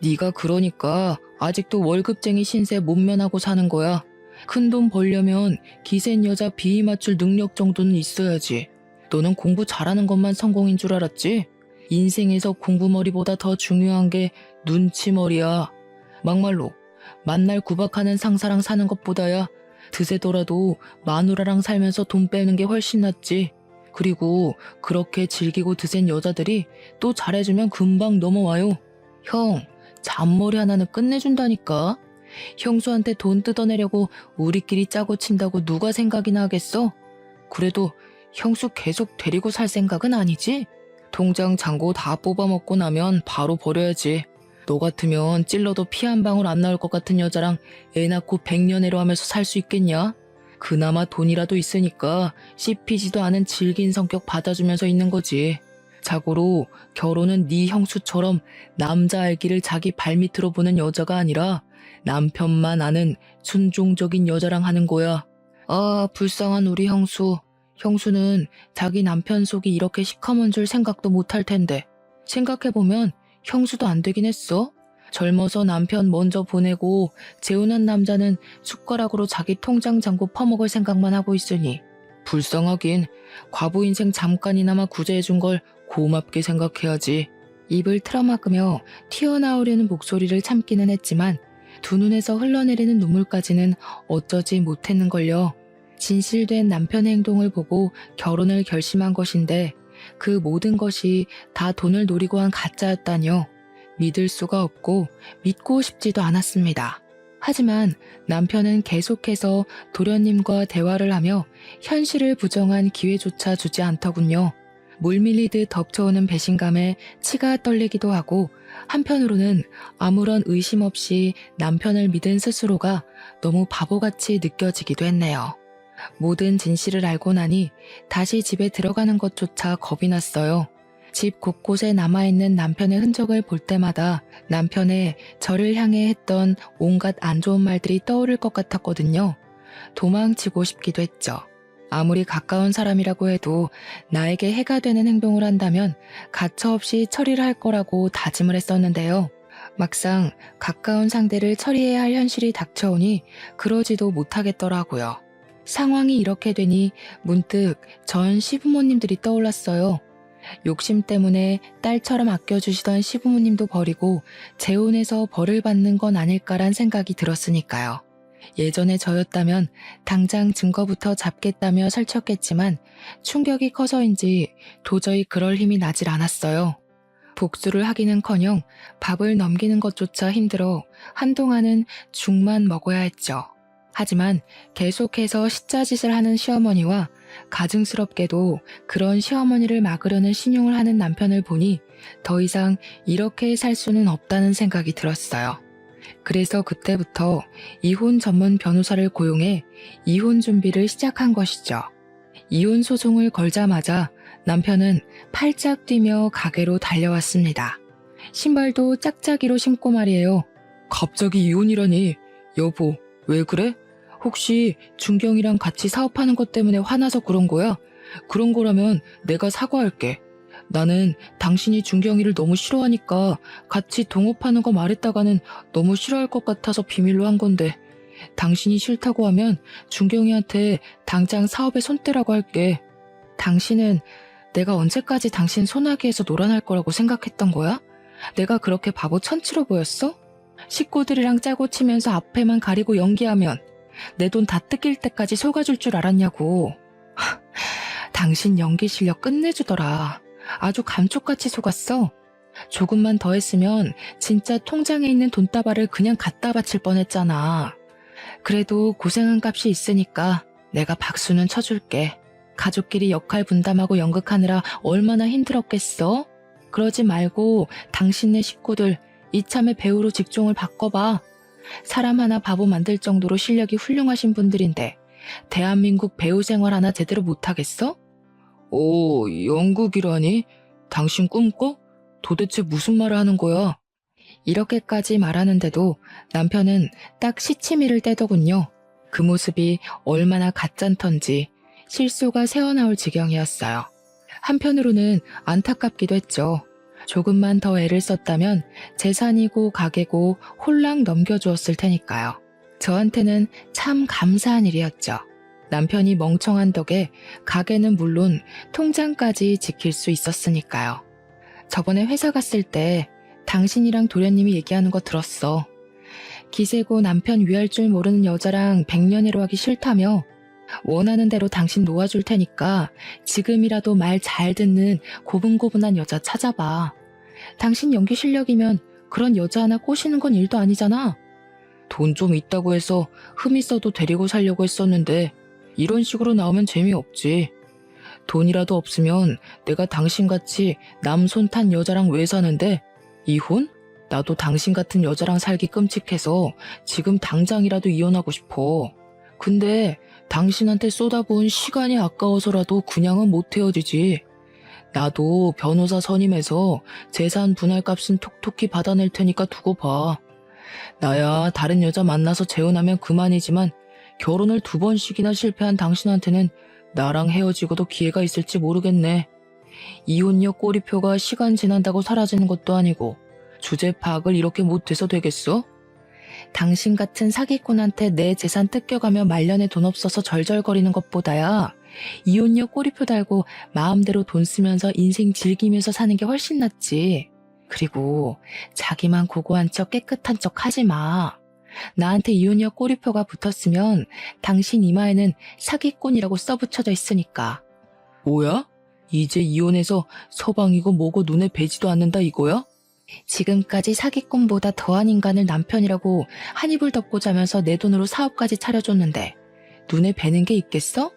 네가 그러니까 아직도 월급쟁이 신세 못 면하고 사는 거야. 큰 돈 벌려면 기센 여자 비위 맞출 능력 정도는 있어야지. 너는 공부 잘하는 것만 성공인 줄 알았지? 인생에서 공부머리보다 더 중요한 게 눈치머리야. 막말로 만날 구박하는 상사랑 사는 것보다야 드세더라도 마누라랑 살면서 돈 빼는 게 훨씬 낫지. 그리고 그렇게 즐기고 드센 여자들이 또 잘해주면 금방 넘어와요. 형, 잔머리 하나는 끝내준다니까. 형수한테 돈 뜯어내려고 우리끼리 짜고 친다고 누가 생각이나 하겠어? 그래도 형수 계속 데리고 살 생각은 아니지? 통장 잔고 다 뽑아먹고 나면 바로 버려야지. 너 같으면 찔러도 피 한 방울 안 나올 것 같은 여자랑 애 낳고 100년애로 하면서 살 수 있겠냐? 그나마 돈이라도 있으니까 씹히지도 않은 질긴 성격 받아주면서 있는 거지. 자고로 결혼은 네 형수처럼 남자 알기를 자기 발밑으로 보는 여자가 아니라 남편만 아는 순종적인 여자랑 하는 거야. 아, 불쌍한 우리 형수. 형수는 자기 남편 속이 이렇게 시커먼 줄 생각도 못할 텐데. 생각해보면 형수도 안 되긴 했어. 젊어서 남편 먼저 보내고 재혼한 남자는 숟가락으로 자기 통장 잔고 퍼먹을 생각만 하고 있으니 불쌍하긴. 과부 인생 잠깐이나마 구제해준 걸 고맙게 생각해야지. 입을 틀어막으며 튀어나오려는 목소리를 참기는 했지만 두 눈에서 흘러내리는 눈물까지는 어쩌지 못했는걸요. 진실된 남편의 행동을 보고 결혼을 결심한 것인데 그 모든 것이 다 돈을 노리고 한 가짜였다뇨. 믿을 수가 없고 믿고 싶지도 않았습니다. 하지만 남편은 계속해서 도련님과 대화를 하며 현실을 부정한 기회조차 주지 않더군요. 물 밀리듯 덮쳐오는 배신감에 치가 떨리기도 하고 한편으로는 아무런 의심 없이 남편을 믿은 스스로가 너무 바보같이 느껴지기도 했네요. 모든 진실을 알고 나니 다시 집에 들어가는 것조차 겁이 났어요. 집 곳곳에 남아있는 남편의 흔적을 볼 때마다 남편의 저를 향해 했던 온갖 안 좋은 말들이 떠오를 것 같았거든요. 도망치고 싶기도 했죠. 아무리 가까운 사람이라고 해도 나에게 해가 되는 행동을 한다면 가차없이 처리를 할 거라고 다짐을 했었는데요. 막상 가까운 상대를 처리해야 할 현실이 닥쳐오니 그러지도 못하겠더라고요. 상황이 이렇게 되니 문득 전 시부모님들이 떠올랐어요. 욕심 때문에 딸처럼 아껴주시던 시부모님도 버리고 재혼해서 벌을 받는 건 아닐까란 생각이 들었으니까요. 예전에 저였다면 당장 증거부터 잡겠다며 설쳤겠지만 충격이 커서인지 도저히 그럴 힘이 나질 않았어요. 복수를 하기는커녕 밥을 넘기는 것조차 힘들어 한동안은 죽만 먹어야 했죠. 하지만 계속해서 시짜짓을 하는 시어머니와 가증스럽게도 그런 시어머니를 막으려는 신용을 하는 남편을 보니 더 이상 이렇게 살 수는 없다는 생각이 들었어요. 그래서 그때부터 이혼 전문 변호사를 고용해 이혼 준비를 시작한 것이죠. 이혼 소송을 걸자마자 남편은 팔짝 뛰며 가게로 달려왔습니다. 신발도 짝짝이로 신고 말이에요. 갑자기 이혼이라니. 여보, 왜 그래? 혹시 준경이랑 같이 사업하는 것 때문에 화나서 그런 거야? 그런 거라면 내가 사과할게. 나는 당신이 준경이를 너무 싫어하니까 같이 동업하는 거 말했다가는 너무 싫어할 것 같아서 비밀로 한 건데 당신이 싫다고 하면 준경이한테 당장 사업에 손 떼라고 할게. 당신은 내가 언제까지 당신 소나기에서 놀아날 거라고 생각했던 거야? 내가 그렇게 바보 천치로 보였어? 식구들이랑 짜고 치면서 앞에만 가리고 연기하면 내 돈 다 뜯길 때까지 속아줄 줄 알았냐고. 당신 연기 실력 끝내주더라. 아주 감쪽같이 속았어. 조금만 더 했으면 진짜 통장에 있는 돈다발을 그냥 갖다 바칠 뻔했잖아. 그래도 고생한 값이 있으니까 내가 박수는 쳐줄게. 가족끼리 역할 분담하고 연극하느라 얼마나 힘들었겠어? 그러지 말고 당신네 식구들 이참에 배우로 직종을 바꿔봐. 사람 하나 바보 만들 정도로 실력이 훌륭하신 분들인데 대한민국 배우 생활 하나 제대로 못하겠어? 오, 연극이라니? 당신 꿈꿔? 도대체 무슨 말을 하는 거야? 이렇게까지 말하는데도 남편은 딱 시치미를 떼더군요. 그 모습이 얼마나 가짠턴지 실소가 새어나올 지경이었어요. 한편으로는 안타깝기도 했죠. 조금만 더 애를 썼다면 재산이고 가게고 홀랑 넘겨주었을 테니까요. 저한테는 참 감사한 일이었죠. 남편이 멍청한 덕에 가게는 물론 통장까지 지킬 수 있었으니까요. 저번에 회사 갔을 때 당신이랑 도련님이 얘기하는 거 들었어. 기세고 남편 위할 줄 모르는 여자랑 백년해로 하기 싫다며 원하는 대로 당신 놓아줄 테니까 지금이라도 말 잘 듣는 고분고분한 여자 찾아봐. 당신 연기 실력이면 그런 여자 하나 꼬시는 건 일도 아니잖아. 돈 좀 있다고 해서 흠 있어도 데리고 살려고 했었는데 이런 식으로 나오면 재미없지. 돈이라도 없으면 내가 당신같이 남 손 탄 여자랑 왜 사는데? 이혼? 나도 당신 같은 여자랑 살기 끔찍해서 지금 당장이라도 이혼하고 싶어. 근데 당신한테 쏟아부은 시간이 아까워서라도 그냥은 못 헤어지지. 나도 변호사 선임해서 재산 분할 값은 톡톡히 받아낼 테니까 두고 봐. 나야 다른 여자 만나서 재혼하면 그만이지만 결혼을 2번씩이나 실패한 당신한테는 나랑 헤어지고도 기회가 있을지 모르겠네. 이혼녀 꼬리표가 시간 지난다고 사라지는 것도 아니고 주제 파악을 이렇게 못해서 되겠어? 당신 같은 사기꾼한테 내 재산 뜯겨가며 말년에 돈 없어서 절절거리는 것보다야 이혼녀 꼬리표 달고 마음대로 돈 쓰면서 인생 즐기면서 사는 게 훨씬 낫지. 그리고 자기만 고고한 척 깨끗한 척 하지 마. 나한테 이혼녀 꼬리표가 붙었으면 당신 이마에는 사기꾼이라고 써붙여져 있으니까. 뭐야? 이제 이혼해서 서방이고 뭐고 눈에 뵈지도 않는다 이거야? 지금까지 사기꾼보다 더한 인간을 남편이라고 한 이불 덮고 자면서 내 돈으로 사업까지 차려줬는데 눈에 뵈는 게 있겠어?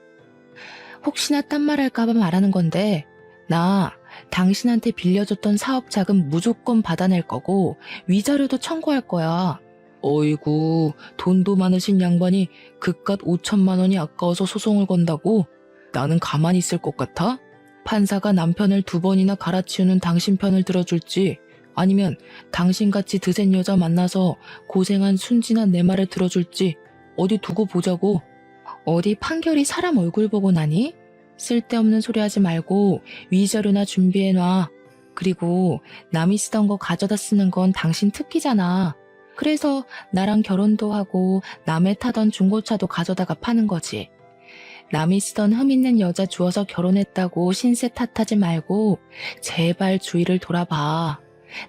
혹시나 딴 말할까봐 말하는 건데 나 당신한테 빌려줬던 사업 자금 무조건 받아낼 거고 위자료도 청구할 거야. 어이구, 돈도 많으신 양반이 그깟 5천만 원이 아까워서 소송을 건다고? 나는 가만히 있을 것 같아? 판사가 남편을 2번이나 갈아치우는 당신 편을 들어줄지 아니면 당신같이 드센 여자 만나서 고생한 순진한 내 말을 들어줄지 어디 두고 보자고. 어디 판결이 사람 얼굴 보고 나니? 쓸데없는 소리 하지 말고 위자료나 준비해놔. 그리고 남이 쓰던 거 가져다 쓰는 건 당신 특기잖아. 그래서 나랑 결혼도 하고 남의 타던 중고차도 가져다가 파는 거지. 남이 쓰던 흠 있는 여자 주워서 결혼했다고 신세 탓하지 말고 제발 주위를 돌아봐.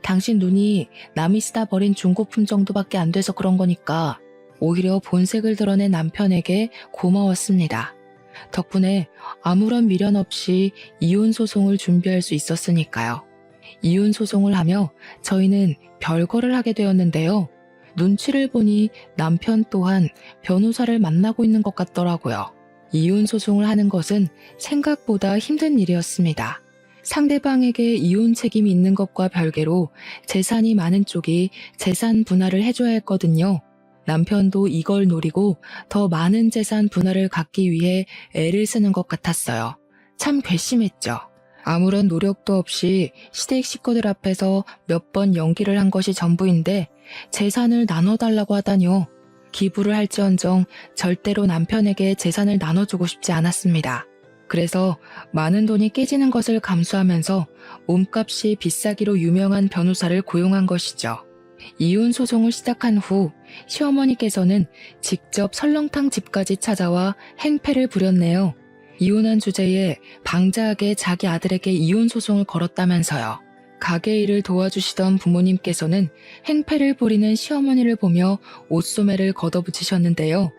당신 눈이 남이 쓰다 버린 중고품 정도밖에 안 돼서 그런 거니까 오히려 본색을 드러낸 남편에게 고마웠습니다. 덕분에 아무런 미련 없이 이혼 소송을 준비할 수 있었으니까요. 이혼 소송을 하며 저희는 별거를 하게 되었는데요. 눈치를 보니 남편 또한 변호사를 만나고 있는 것 같더라고요. 이혼 소송을 하는 것은 생각보다 힘든 일이었습니다. 상대방에게 이혼 책임이 있는 것과 별개로 재산이 많은 쪽이 재산 분할을 해줘야 했거든요. 남편도 이걸 노리고 더 많은 재산 분할을 갖기 위해 애를 쓰는 것 같았어요. 참 괘씸했죠. 아무런 노력도 없이 시댁 식구들 앞에서 몇 번 연기를 한 것이 전부인데 재산을 나눠달라고 하다니요. 기부를 할지언정 절대로 남편에게 재산을 나눠주고 싶지 않았습니다. 그래서 많은 돈이 깨지는 것을 감수하면서 몸값이 비싸기로 유명한 변호사를 고용한 것이죠. 이혼 소송을 시작한 후 시어머니께서는 직접 설렁탕 집까지 찾아와 행패를 부렸네요. 이혼한 주제에 방자하게 자기 아들에게 이혼 소송을 걸었다면서요. 가게 일을 도와주시던 부모님께서는 행패를 부리는 시어머니를 보며 옷소매를 걷어붙이셨는데요.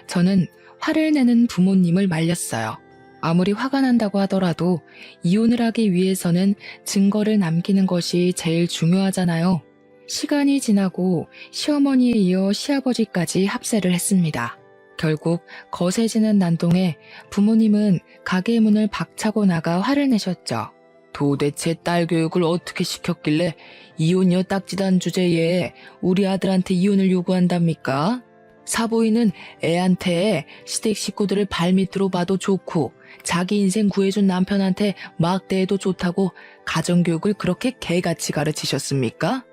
저는 화를 내는 부모님을 말렸어요. 아무리 화가 난다고 하더라도 이혼을 하기 위해서는 증거를 남기는 것이 제일 중요하잖아요. 시간이 지나고 시어머니에 이어 시아버지까지 합세를 했습니다. 결국 거세지는 난동에 부모님은 가게 문을 박차고 나가 화를 내셨죠. 도대체 딸 교육을 어떻게 시켰길래 이혼녀 딱지단 주제에 우리 아들한테 이혼을 요구한답니까? 사부인은 애한테 시댁 식구들을 발밑으로 봐도 좋고 자기 인생 구해준 남편한테 막대해도 좋다고 가정교육을 그렇게 개같이 가르치셨습니까?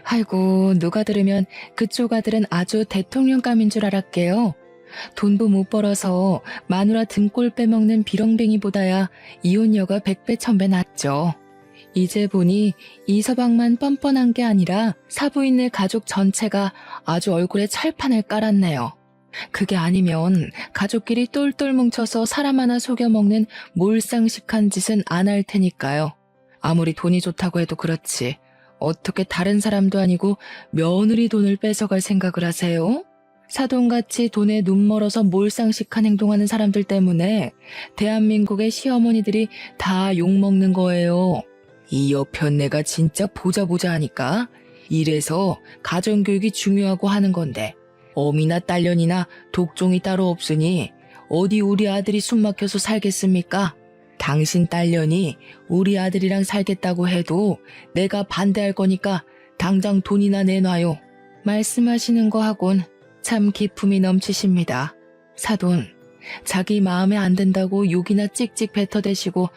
아이고, 누가 들으면 그쪽 아들은 아주 대통령감인 줄 알았게요. 돈도 못 벌어서 마누라 등골 빼먹는 비렁뱅이보다야 이혼녀가 100배 1000배 낫죠. 이제 보니 이서방만 뻔뻔한 게 아니라 사부인네 가족 전체가 아주 얼굴에 철판을 깔았네요. 그게 아니면 가족끼리 똘똘 뭉쳐서 사람 하나 속여먹는 몰상식한 짓은 안 할 테니까요. 아무리 돈이 좋다고 해도 그렇지. 어떻게 다른 사람도 아니고 며느리 돈을 뺏어갈 생각을 하세요? 사돈같이 돈에 눈 멀어서 몰상식한 행동하는 사람들 때문에 대한민국의 시어머니들이 다 욕먹는 거예요. 이 여편네가 진짜 보자 하니까 이래서 가정교육이 중요하고 하는 건데 어미나 딸년이나 독종이 따로 없으니 어디 우리 아들이 숨막혀서 살겠습니까? 당신 딸년이 우리 아들이랑 살겠다고 해도 내가 반대할 거니까 당장 돈이나 내놔요. 말씀하시는 거 하곤 참 기품이 넘치십니다. 사돈, 자기 마음에 안 든다고 욕이나 찍찍 뱉어대시고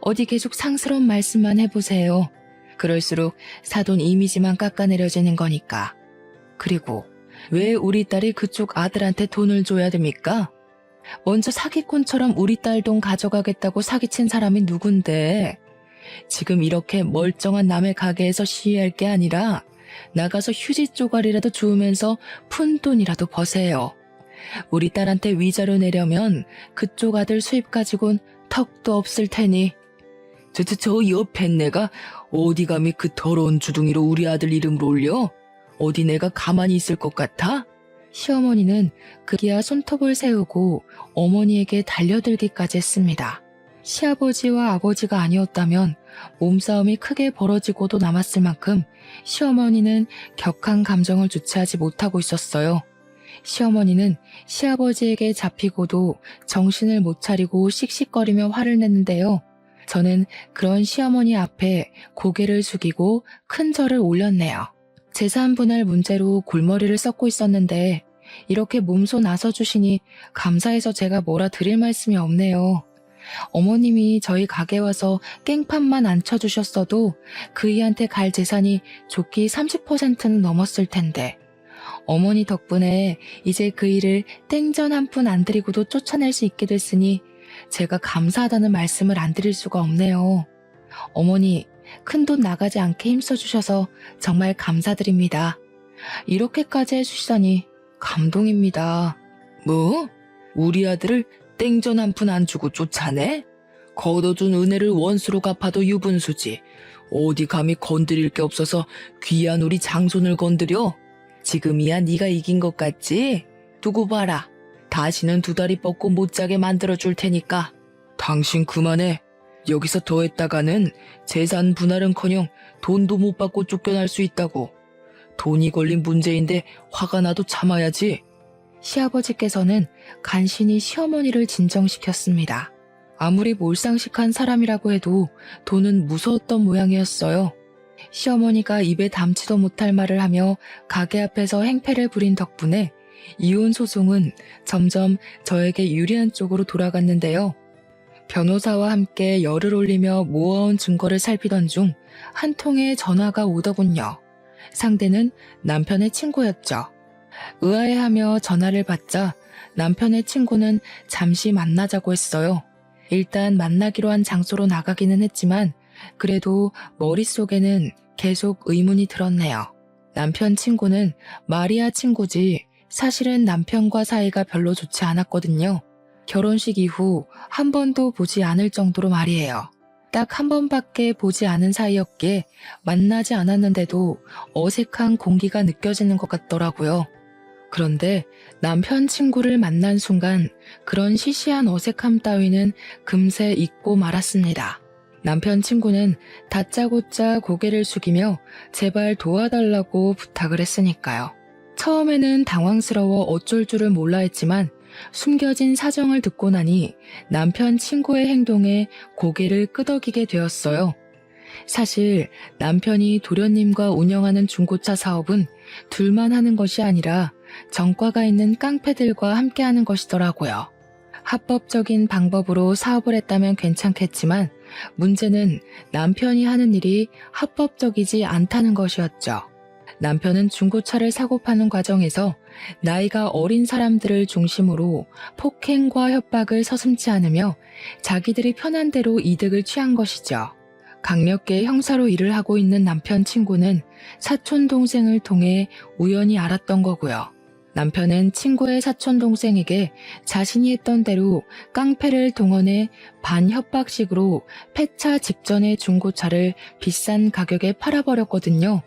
어디 계속 상스러운 말씀만 해보세요. 그럴수록 사돈 이미지만 깎아내려지는 거니까. 그리고 왜 우리 딸이 그쪽 아들한테 돈을 줘야 됩니까? 먼저 사기꾼처럼 우리 딸 돈 가져가겠다고 사기친 사람이 누군데? 지금 이렇게 멀쩡한 남의 가게에서 시위할 게 아니라 나가서 휴지 쪼가리라도 주우면서 푼돈이라도 버세요. 우리 딸한테 위자료 내려면 그쪽 아들 수입 가지고는 턱도 없을 테니. 저 옆에 내가 어디 감히 그 더러운 주둥이로 우리 아들 이름을 올려? 어디 내가 가만히 있을 것 같아? 시어머니는 그기야 손톱을 세우고 어머니에게 달려들기까지 했습니다. 시아버지와 아버지가 아니었다면 몸싸움이 크게 벌어지고도 남았을 만큼 시어머니는 격한 감정을 주체하지 못하고 있었어요. 시어머니는 시아버지에게 잡히고도 정신을 못 차리고 씩씩거리며 화를 냈는데요. 저는 그런 시어머니 앞에 고개를 숙이고 큰 절을 올렸네요. 재산 분할 문제로 골머리를 썩고 있었는데 이렇게 몸소 나서주시니 감사해서 제가 뭐라 드릴 말씀이 없네요. 어머님이 저희 가게 와서 깽판만 안 쳐주셨어도 그이한테 갈 재산이 좋기 30%는 넘었을 텐데 어머니 덕분에 이제 그이를 땡전 한 푼 안 드리고도 쫓아낼 수 있게 됐으니 제가 감사하다는 말씀을 안 드릴 수가 없네요. 어머니, 큰돈 나가지 않게 힘써주셔서 정말 감사드립니다. 이렇게까지 해주시다니 감동입니다. 뭐? 우리 아들을 땡전 한 푼 안 주고 쫓아내? 걷어준 은혜를 원수로 갚아도 유분수지. 어디 감히 건드릴 게 없어서 귀한 우리 장손을 건드려? 지금이야 네가 이긴 것 같지? 두고 봐라. 다시는 두 다리 뻗고 못 자게 만들어줄 테니까. 당신 그만해. 여기서 더 했다가는 재산 분할은커녕 돈도 못 받고 쫓겨날 수 있다고. 돈이 걸린 문제인데 화가 나도 참아야지. 시아버지께서는 간신히 시어머니를 진정시켰습니다. 아무리 몰상식한 사람이라고 해도 돈은 무서웠던 모양이었어요. 시어머니가 입에 담지도 못할 말을 하며 가게 앞에서 행패를 부린 덕분에 이혼 소송은 점점 저에게 유리한 쪽으로 돌아갔는데요. 변호사와 함께 열을 올리며 모아온 증거를 살피던 중 한 통의 전화가 오더군요. 상대는 남편의 친구였죠. 의아해하며 전화를 받자 남편의 친구는 잠시 만나자고 했어요. 일단 만나기로 한 장소로 나가기는 했지만 그래도 머릿속에는 계속 의문이 들었네요. 남편 친구는 마리아 친구지 사실은 남편과 사이가 별로 좋지 않았거든요. 결혼식 이후 한 번도 보지 않을 정도로 말이에요. 딱 한 번밖에 보지 않은 사이였기에 만나지 않았는데도 어색한 공기가 느껴지는 것 같더라고요. 그런데 남편 친구를 만난 순간 그런 시시한 어색함 따위는 금세 잊고 말았습니다. 남편 친구는 다짜고짜 고개를 숙이며 제발 도와달라고 부탁을 했으니까요. 처음에는 당황스러워 어쩔 줄을 몰라 했지만 숨겨진 사정을 듣고 나니 남편 친구의 행동에 고개를 끄덕이게 되었어요. 사실 남편이 도련님과 운영하는 중고차 사업은 둘만 하는 것이 아니라 정과가 있는 깡패들과 함께하는 것이더라고요. 합법적인 방법으로 사업을 했다면 괜찮겠지만 문제는 남편이 하는 일이 합법적이지 않다는 것이었죠. 남편은 중고차를 사고 파는 과정에서 나이가 어린 사람들을 중심으로 폭행과 협박을 서슴지 않으며 자기들이 편한 대로 이득을 취한 것이죠. 강력계 형사로 일을 하고 있는 남편 친구는 사촌 동생을 통해 우연히 알았던 거고요. 남편은 친구의 사촌 동생에게 자신이 했던 대로 깡패를 동원해 반협박식으로 폐차 직전의 중고차를 비싼 가격에 팔아버렸거든요.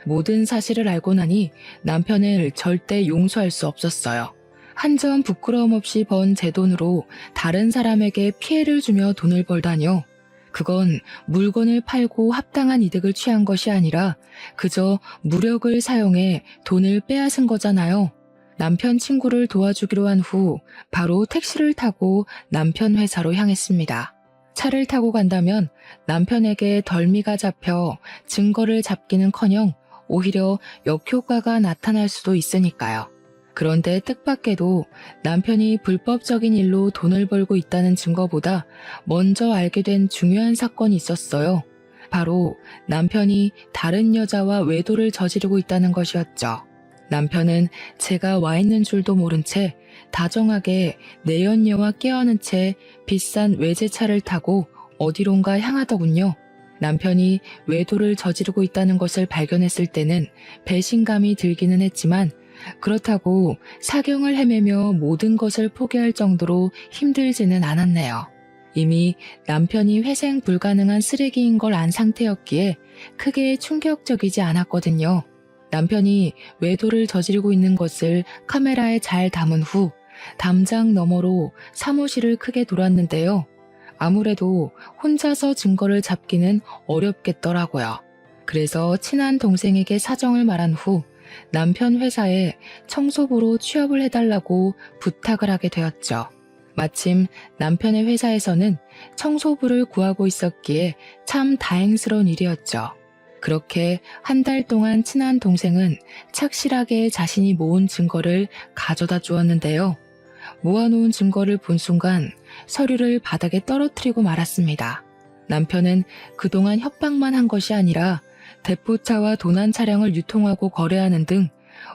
모든 사실을 알고 나니 남편을 절대 용서할 수 없었어요. 한 점 부끄러움 없이 번 제 돈으로 다른 사람에게 피해를 주며 돈을 벌다뇨. 그건 물건을 팔고 합당한 이득을 취한 것이 아니라 그저 무력을 사용해 돈을 빼앗은 거잖아요. 남편 친구를 도와주기로 한 후 바로 택시를 타고 남편 회사로 향했습니다. 차를 타고 간다면 남편에게 덜미가 잡혀 증거를 잡기는커녕 오히려 역효과가 나타날 수도 있으니까요. 그런데 뜻밖에도 남편이 불법적인 일로 돈을 벌고 있다는 증거보다 먼저 알게 된 중요한 사건이 있었어요. 바로 남편이 다른 여자와 외도를 저지르고 있다는 것이었죠. 남편은 제가 와 있는 줄도 모른 채 다정하게 내연녀와 깨어는 채 비싼 외제차를 타고 어디론가 향하더군요. 남편이 외도를 저지르고 있다는 것을 발견했을 때는 배신감이 들기는 했지만 그렇다고 사경을 헤매며 모든 것을 포기할 정도로 힘들지는 않았네요. 이미 남편이 회생 불가능한 쓰레기인 걸 안 상태였기에 크게 충격적이지 않았거든요. 남편이 외도를 저지르고 있는 것을 카메라에 잘 담은 후 담장 너머로 사무실을 크게 돌았는데요. 아무래도 혼자서 증거를 잡기는 어렵겠더라고요. 그래서 친한 동생에게 사정을 말한 후 남편 회사에 청소부로 취업을 해달라고 부탁을 하게 되었죠. 마침 남편의 회사에서는 청소부를 구하고 있었기에 참 다행스러운 일이었죠. 그렇게 한 달 동안 친한 동생은 착실하게 자신이 모은 증거를 가져다 주었는데요. 모아놓은 증거를 본 순간 서류를 바닥에 떨어뜨리고 말았습니다. 남편은 그동안 협박만 한 것이 아니라 대포차와 도난 차량을 유통하고 거래하는 등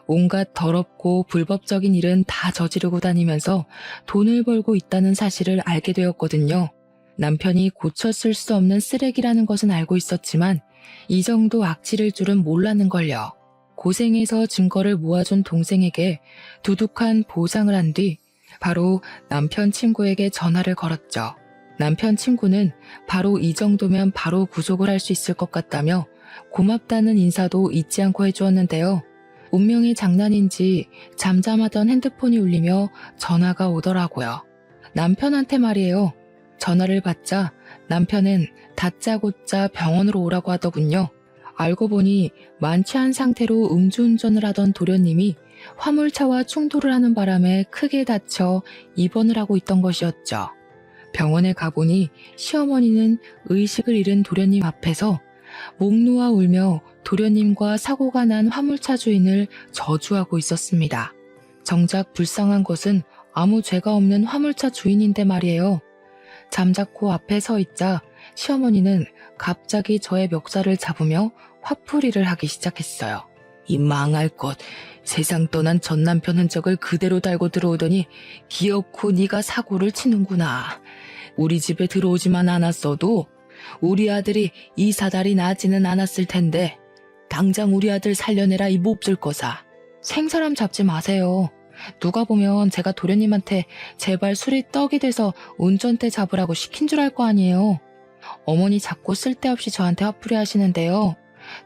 온갖 더럽고 불법적인 일은 다 저지르고 다니면서 돈을 벌고 있다는 사실을 알게 되었거든요. 남편이 고쳤을 수 없는 쓰레기라는 것은 알고 있었지만 이 정도 악질일 줄은 몰랐는걸요. 고생해서 증거를 모아준 동생에게 두둑한 보상을 한 뒤 바로 남편 친구에게 전화를 걸었죠. 남편 친구는 바로 이 정도면 바로 구속을 할 수 있을 것 같다며 고맙다는 인사도 잊지 않고 해주었는데요. 운명의 장난인지 잠잠하던 핸드폰이 울리며 전화가 오더라고요. 남편한테 말이에요. 전화를 받자 남편은 다짜고짜 병원으로 오라고 하더군요. 알고 보니 만취한 상태로 음주운전을 하던 도련님이 화물차와 충돌을 하는 바람에 크게 다쳐 입원을 하고 있던 것이었죠. 병원에 가보니 시어머니는 의식을 잃은 도련님 앞에서 목 놓아 울며 도련님과 사고가 난 화물차 주인을 저주하고 있었습니다. 정작 불쌍한 것은 아무 죄가 없는 화물차 주인인데 말이에요. 잠자코 앞에 서 있자 시어머니는 갑자기 저의 멱살을 잡으며 화풀이를 하기 시작했어요. 이 망할 것, 세상 떠난 전 남편 흔적을 그대로 달고 들어오더니 기어코 네가 사고를 치는구나. 우리 집에 들어오지만 않았어도 우리 아들이 이 사달이 나지는 않았을 텐데 당장 우리 아들 살려내라 이 몹쓸 거사. 생사람 잡지 마세요. 누가 보면 제가 도련님한테 제발 술이 떡이 돼서 운전대 잡으라고 시킨 줄 알 거 아니에요. 어머니 자꾸 쓸데없이 저한테 화풀이 하시는데요.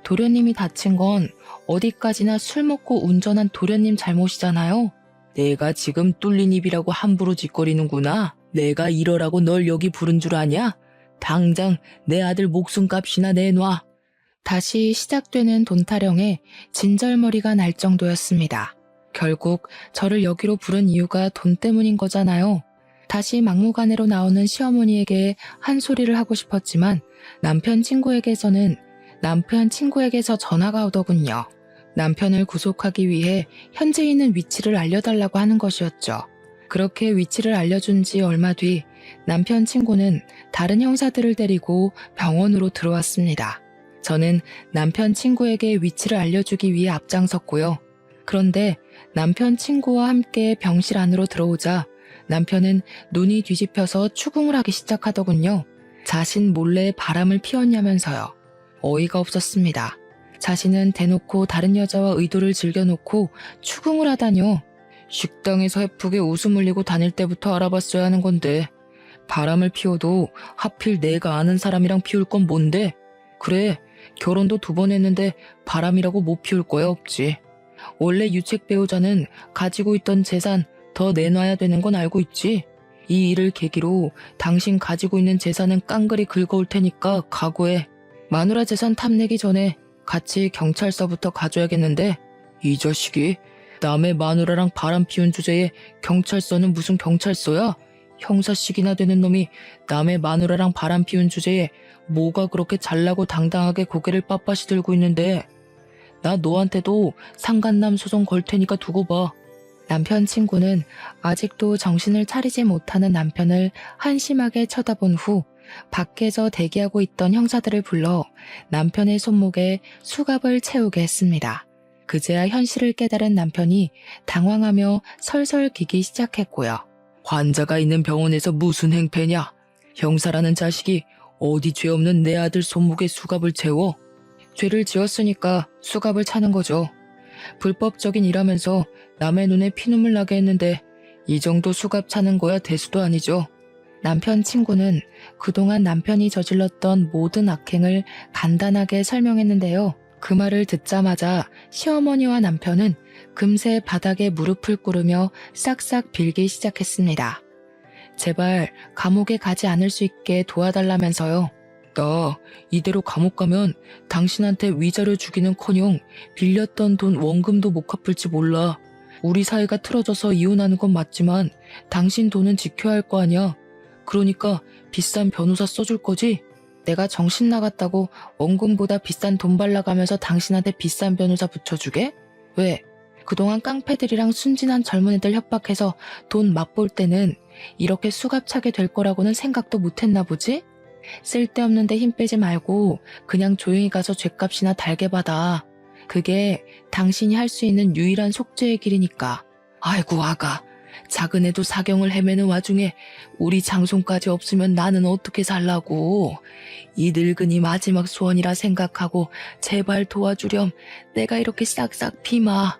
도련님이 다친 건 어디까지나 술 먹고 운전한 도련님 잘못이잖아요. 내가 지금 뚫린 입이라고 함부로 짓거리는구나. 내가 이러라고 널 여기 부른 줄 아냐? 당장 내 아들 목숨값이나 내놔. 다시 시작되는 돈 타령에 진절머리가 날 정도였습니다. 결국 저를 여기로 부른 이유가 돈 때문인 거잖아요. 다시 막무가내로 나오는 시어머니에게 한 소리를 하고 싶었지만 남편 친구에게서 전화가 오더군요. 남편을 구속하기 위해 현재 있는 위치를 알려달라고 하는 것이었죠. 그렇게 위치를 알려준 지 얼마 뒤 남편 친구는 다른 형사들을 데리고 병원으로 들어왔습니다. 저는 남편 친구에게 위치를 알려주기 위해 앞장섰고요. 그런데 남편 친구와 함께 병실 안으로 들어오자 남편은 눈이 뒤집혀서 추궁을 하기 시작하더군요. 자신 몰래 바람을 피웠냐면서요. 어이가 없었습니다. 자신은 대놓고 다른 여자와 의도를 즐겨놓고 추궁을 하다뇨. 식당에서 해프게 웃음 흘리고 다닐 때부터 알아봤어야 하는 건데 바람을 피워도 하필 내가 아는 사람이랑 피울 건 뭔데? 그래, 결혼도 2번 했는데 바람이라고 못 피울 거야 없지. 원래 유책 배우자는 가지고 있던 재산 더 내놔야 되는 건 알고 있지. 이 일을 계기로 당신 가지고 있는 재산은 깡그리 긁어올 테니까 각오해. 마누라 재산 탐내기 전에 같이 경찰서부터 가줘야겠는데 이 자식이 남의 마누라랑 바람 피운 주제에 경찰서는 무슨 경찰서야? 형사식이나 되는 놈이 남의 마누라랑 바람 피운 주제에 뭐가 그렇게 잘나고 당당하게 고개를 빳빳이 들고 있는데 나 너한테도 상간남 소송 걸 테니까 두고 봐. 남편 친구는 아직도 정신을 차리지 못하는 남편을 한심하게 쳐다본 후 밖에서 대기하고 있던 형사들을 불러 남편의 손목에 수갑을 채우게 했습니다. 그제야 현실을 깨달은 남편이 당황하며 설설 기기 시작했고요. 환자가 있는 병원에서 무슨 행패냐? 형사라는 자식이 어디 죄 없는 내 아들 손목에 수갑을 채워? 죄를 지었으니까 수갑을 차는 거죠. 불법적인 일하면서 남의 눈에 피눈물 나게 했는데 이 정도 수갑 차는 거야 대수도 아니죠. 남편 친구는 그동안 남편이 저질렀던 모든 악행을 간단하게 설명했는데요. 그 말을 듣자마자 시어머니와 남편은 금세 바닥에 무릎을 꿇으며 싹싹 빌기 시작했습니다. 제발 감옥에 가지 않을 수 있게 도와달라면서요. 나 이대로 감옥 가면 당신한테 위자료 주기는커녕 빌렸던 돈 원금도 못 갚을지 몰라. 우리 사이가 틀어져서 이혼하는 건 맞지만 당신 돈은 지켜야 할 거 아니야. 그러니까 비싼 변호사 써줄 거지? 내가 정신 나갔다고 원금보다 비싼 돈 발라가면서 당신한테 비싼 변호사 붙여주게? 왜? 그동안 깡패들이랑 순진한 젊은 애들 협박해서 돈 맛볼 때는 이렇게 수갑차게 될 거라고는 생각도 못했나 보지? 쓸데없는데 힘 빼지 말고 그냥 조용히 가서 죗값이나 달게 받아. 그게 당신이 할 수 있는 유일한 속죄의 길이니까. 아이고 아가, 작은 애도 사경을 헤매는 와중에 우리 장손까지 없으면 나는 어떻게 살라고. 이 늙은이 마지막 소원이라 생각하고 제발 도와주렴. 내가 이렇게 싹싹 피마.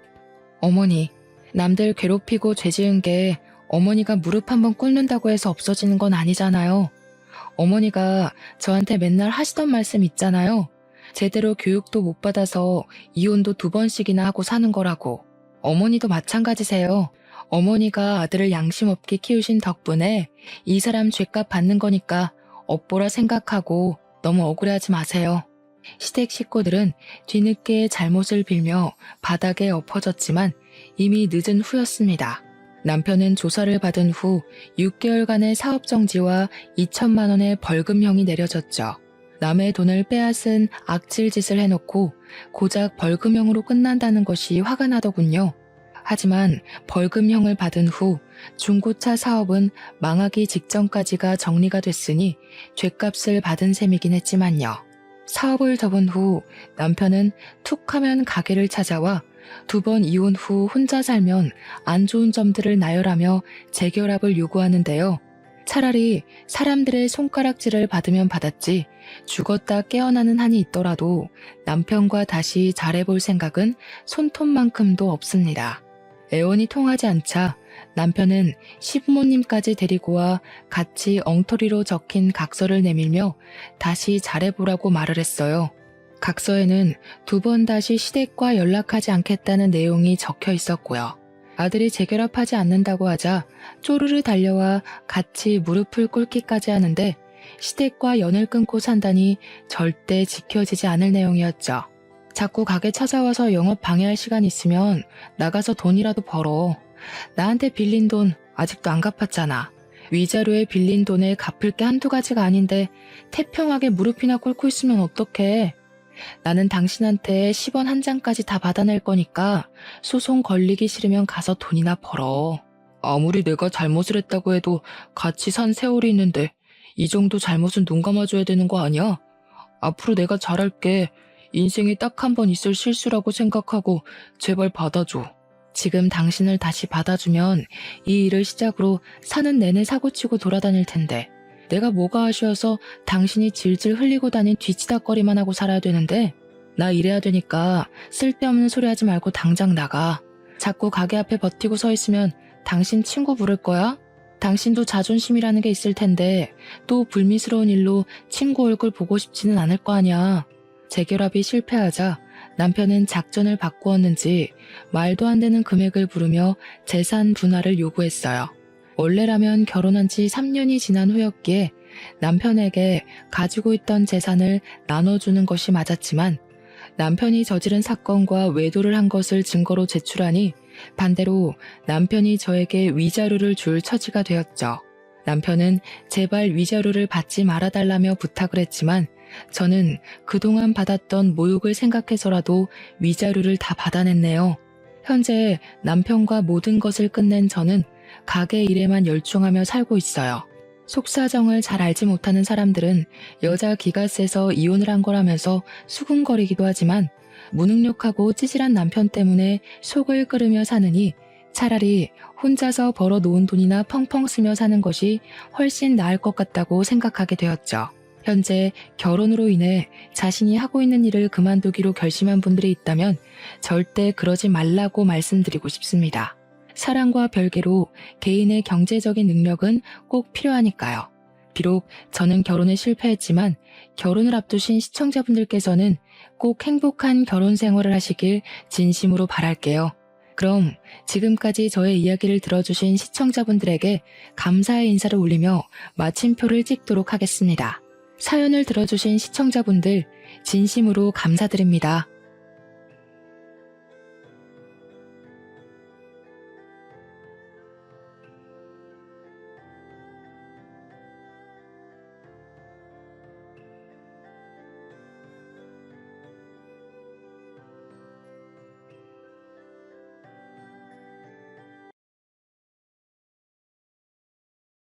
어머니, 남들 괴롭히고 죄 지은 게 어머니가 무릎 한번 꿇는다고 해서 없어지는 건 아니잖아요. 어머니가 저한테 맨날 하시던 말씀 있잖아요. 제대로 교육도 못 받아서 이혼도 2번씩이나 하고 사는 거라고. 어머니도 마찬가지세요. 어머니가 아들을 양심 없게 키우신 덕분에 이 사람 죗값 받는 거니까 업보라 생각하고 너무 억울해하지 마세요. 시댁 식구들은 뒤늦게 잘못을 빌며 바닥에 엎어졌지만 이미 늦은 후였습니다. 남편은 조사를 받은 후 6개월간의 사업정지와 2천만 원의 벌금형이 내려졌죠. 남의 돈을 빼앗은 악질짓을 해놓고 고작 벌금형으로 끝난다는 것이 화가 나더군요. 하지만 벌금형을 받은 후 중고차 사업은 망하기 직전까지가 정리가 됐으니 죗값을 받은 셈이긴 했지만요. 사업을 접은 후 남편은 툭하면 가게를 찾아와 2번 이혼 후 혼자 살면 안 좋은 점들을 나열하며 재결합을 요구하는데요. 차라리 사람들의 손가락질을 받으면 받았지 죽었다 깨어나는 한이 있더라도 남편과 다시 잘해볼 생각은 손톱만큼도 없습니다. 애원이 통하지 않자 남편은 시부모님까지 데리고 와 같이 엉터리로 적힌 각서를 내밀며 다시 잘해보라고 말을 했어요. 각서에는 2번 다시 시댁과 연락하지 않겠다는 내용이 적혀 있었고요. 아들이 재결합하지 않는다고 하자 쪼르르 달려와 같이 무릎을 꿇기까지 하는데 시댁과 연을 끊고 산다니 절대 지켜지지 않을 내용이었죠. 자꾸 가게 찾아와서 영업 방해할 시간 있으면 나가서 돈이라도 벌어. 나한테 빌린 돈 아직도 안 갚았잖아. 위자료에 빌린 돈에 갚을 게 한두 가지가 아닌데 태평하게 무릎이나 꿇고 있으면 어떡해. 나는 당신한테 10원 한 장까지 다 받아낼 거니까 소송 걸리기 싫으면 가서 돈이나 벌어. 아무리 내가 잘못을 했다고 해도 같이 산 세월이 있는데 이 정도 잘못은 눈 감아줘야 되는 거 아니야? 앞으로 내가 잘할게. 인생에 딱 한 번 있을 실수라고 생각하고 제발 받아줘. 지금 당신을 다시 받아주면 이 일을 시작으로 사는 내내 사고치고 돌아다닐 텐데 내가 뭐가 아쉬워서 당신이 질질 흘리고 다닌 뒤치다거리만 하고 살아야 되는데 나 이래야 되니까 쓸데없는 소리 하지 말고 당장 나가. 자꾸 가게 앞에 버티고 서 있으면 당신 친구 부를 거야? 당신도 자존심이라는 게 있을 텐데 또 불미스러운 일로 친구 얼굴 보고 싶지는 않을 거 아니야. 재결합이 실패하자 남편은 작전을 바꾸었는지 말도 안 되는 금액을 부르며 재산 분할을 요구했어요. 원래라면 결혼한 지 3년이 지난 후였기에 남편에게 가지고 있던 재산을 나눠주는 것이 맞았지만 남편이 저지른 사건과 외도를 한 것을 증거로 제출하니 반대로 남편이 저에게 위자료를 줄 처지가 되었죠. 남편은 제발 위자료를 받지 말아달라며 부탁을 했지만 저는 그동안 받았던 모욕을 생각해서라도 위자료를 다 받아냈네요. 현재 남편과 모든 것을 끝낸 저는 가게 일에만 열중하며 살고 있어요. 속사정을 잘 알지 못하는 사람들은 여자 기가 세서 이혼을 한 거라면서 수군거리기도 하지만 무능력하고 찌질한 남편 때문에 속을 끓으며 사느니 차라리 혼자서 벌어 놓은 돈이나 펑펑 쓰며 사는 것이 훨씬 나을 것 같다고 생각하게 되었죠. 현재 결혼으로 인해 자신이 하고 있는 일을 그만두기로 결심한 분들이 있다면 절대 그러지 말라고 말씀드리고 싶습니다. 사랑과 별개로 개인의 경제적인 능력은 꼭 필요하니까요. 비록 저는 결혼에 실패했지만 결혼을 앞두신 시청자분들께서는 꼭 행복한 결혼 생활을 하시길 진심으로 바랄게요. 그럼 지금까지 저의 이야기를 들어주신 시청자분들에게 감사의 인사를 올리며 마침표를 찍도록 하겠습니다. 사연을 들어주신 시청자분들 진심으로 감사드립니다.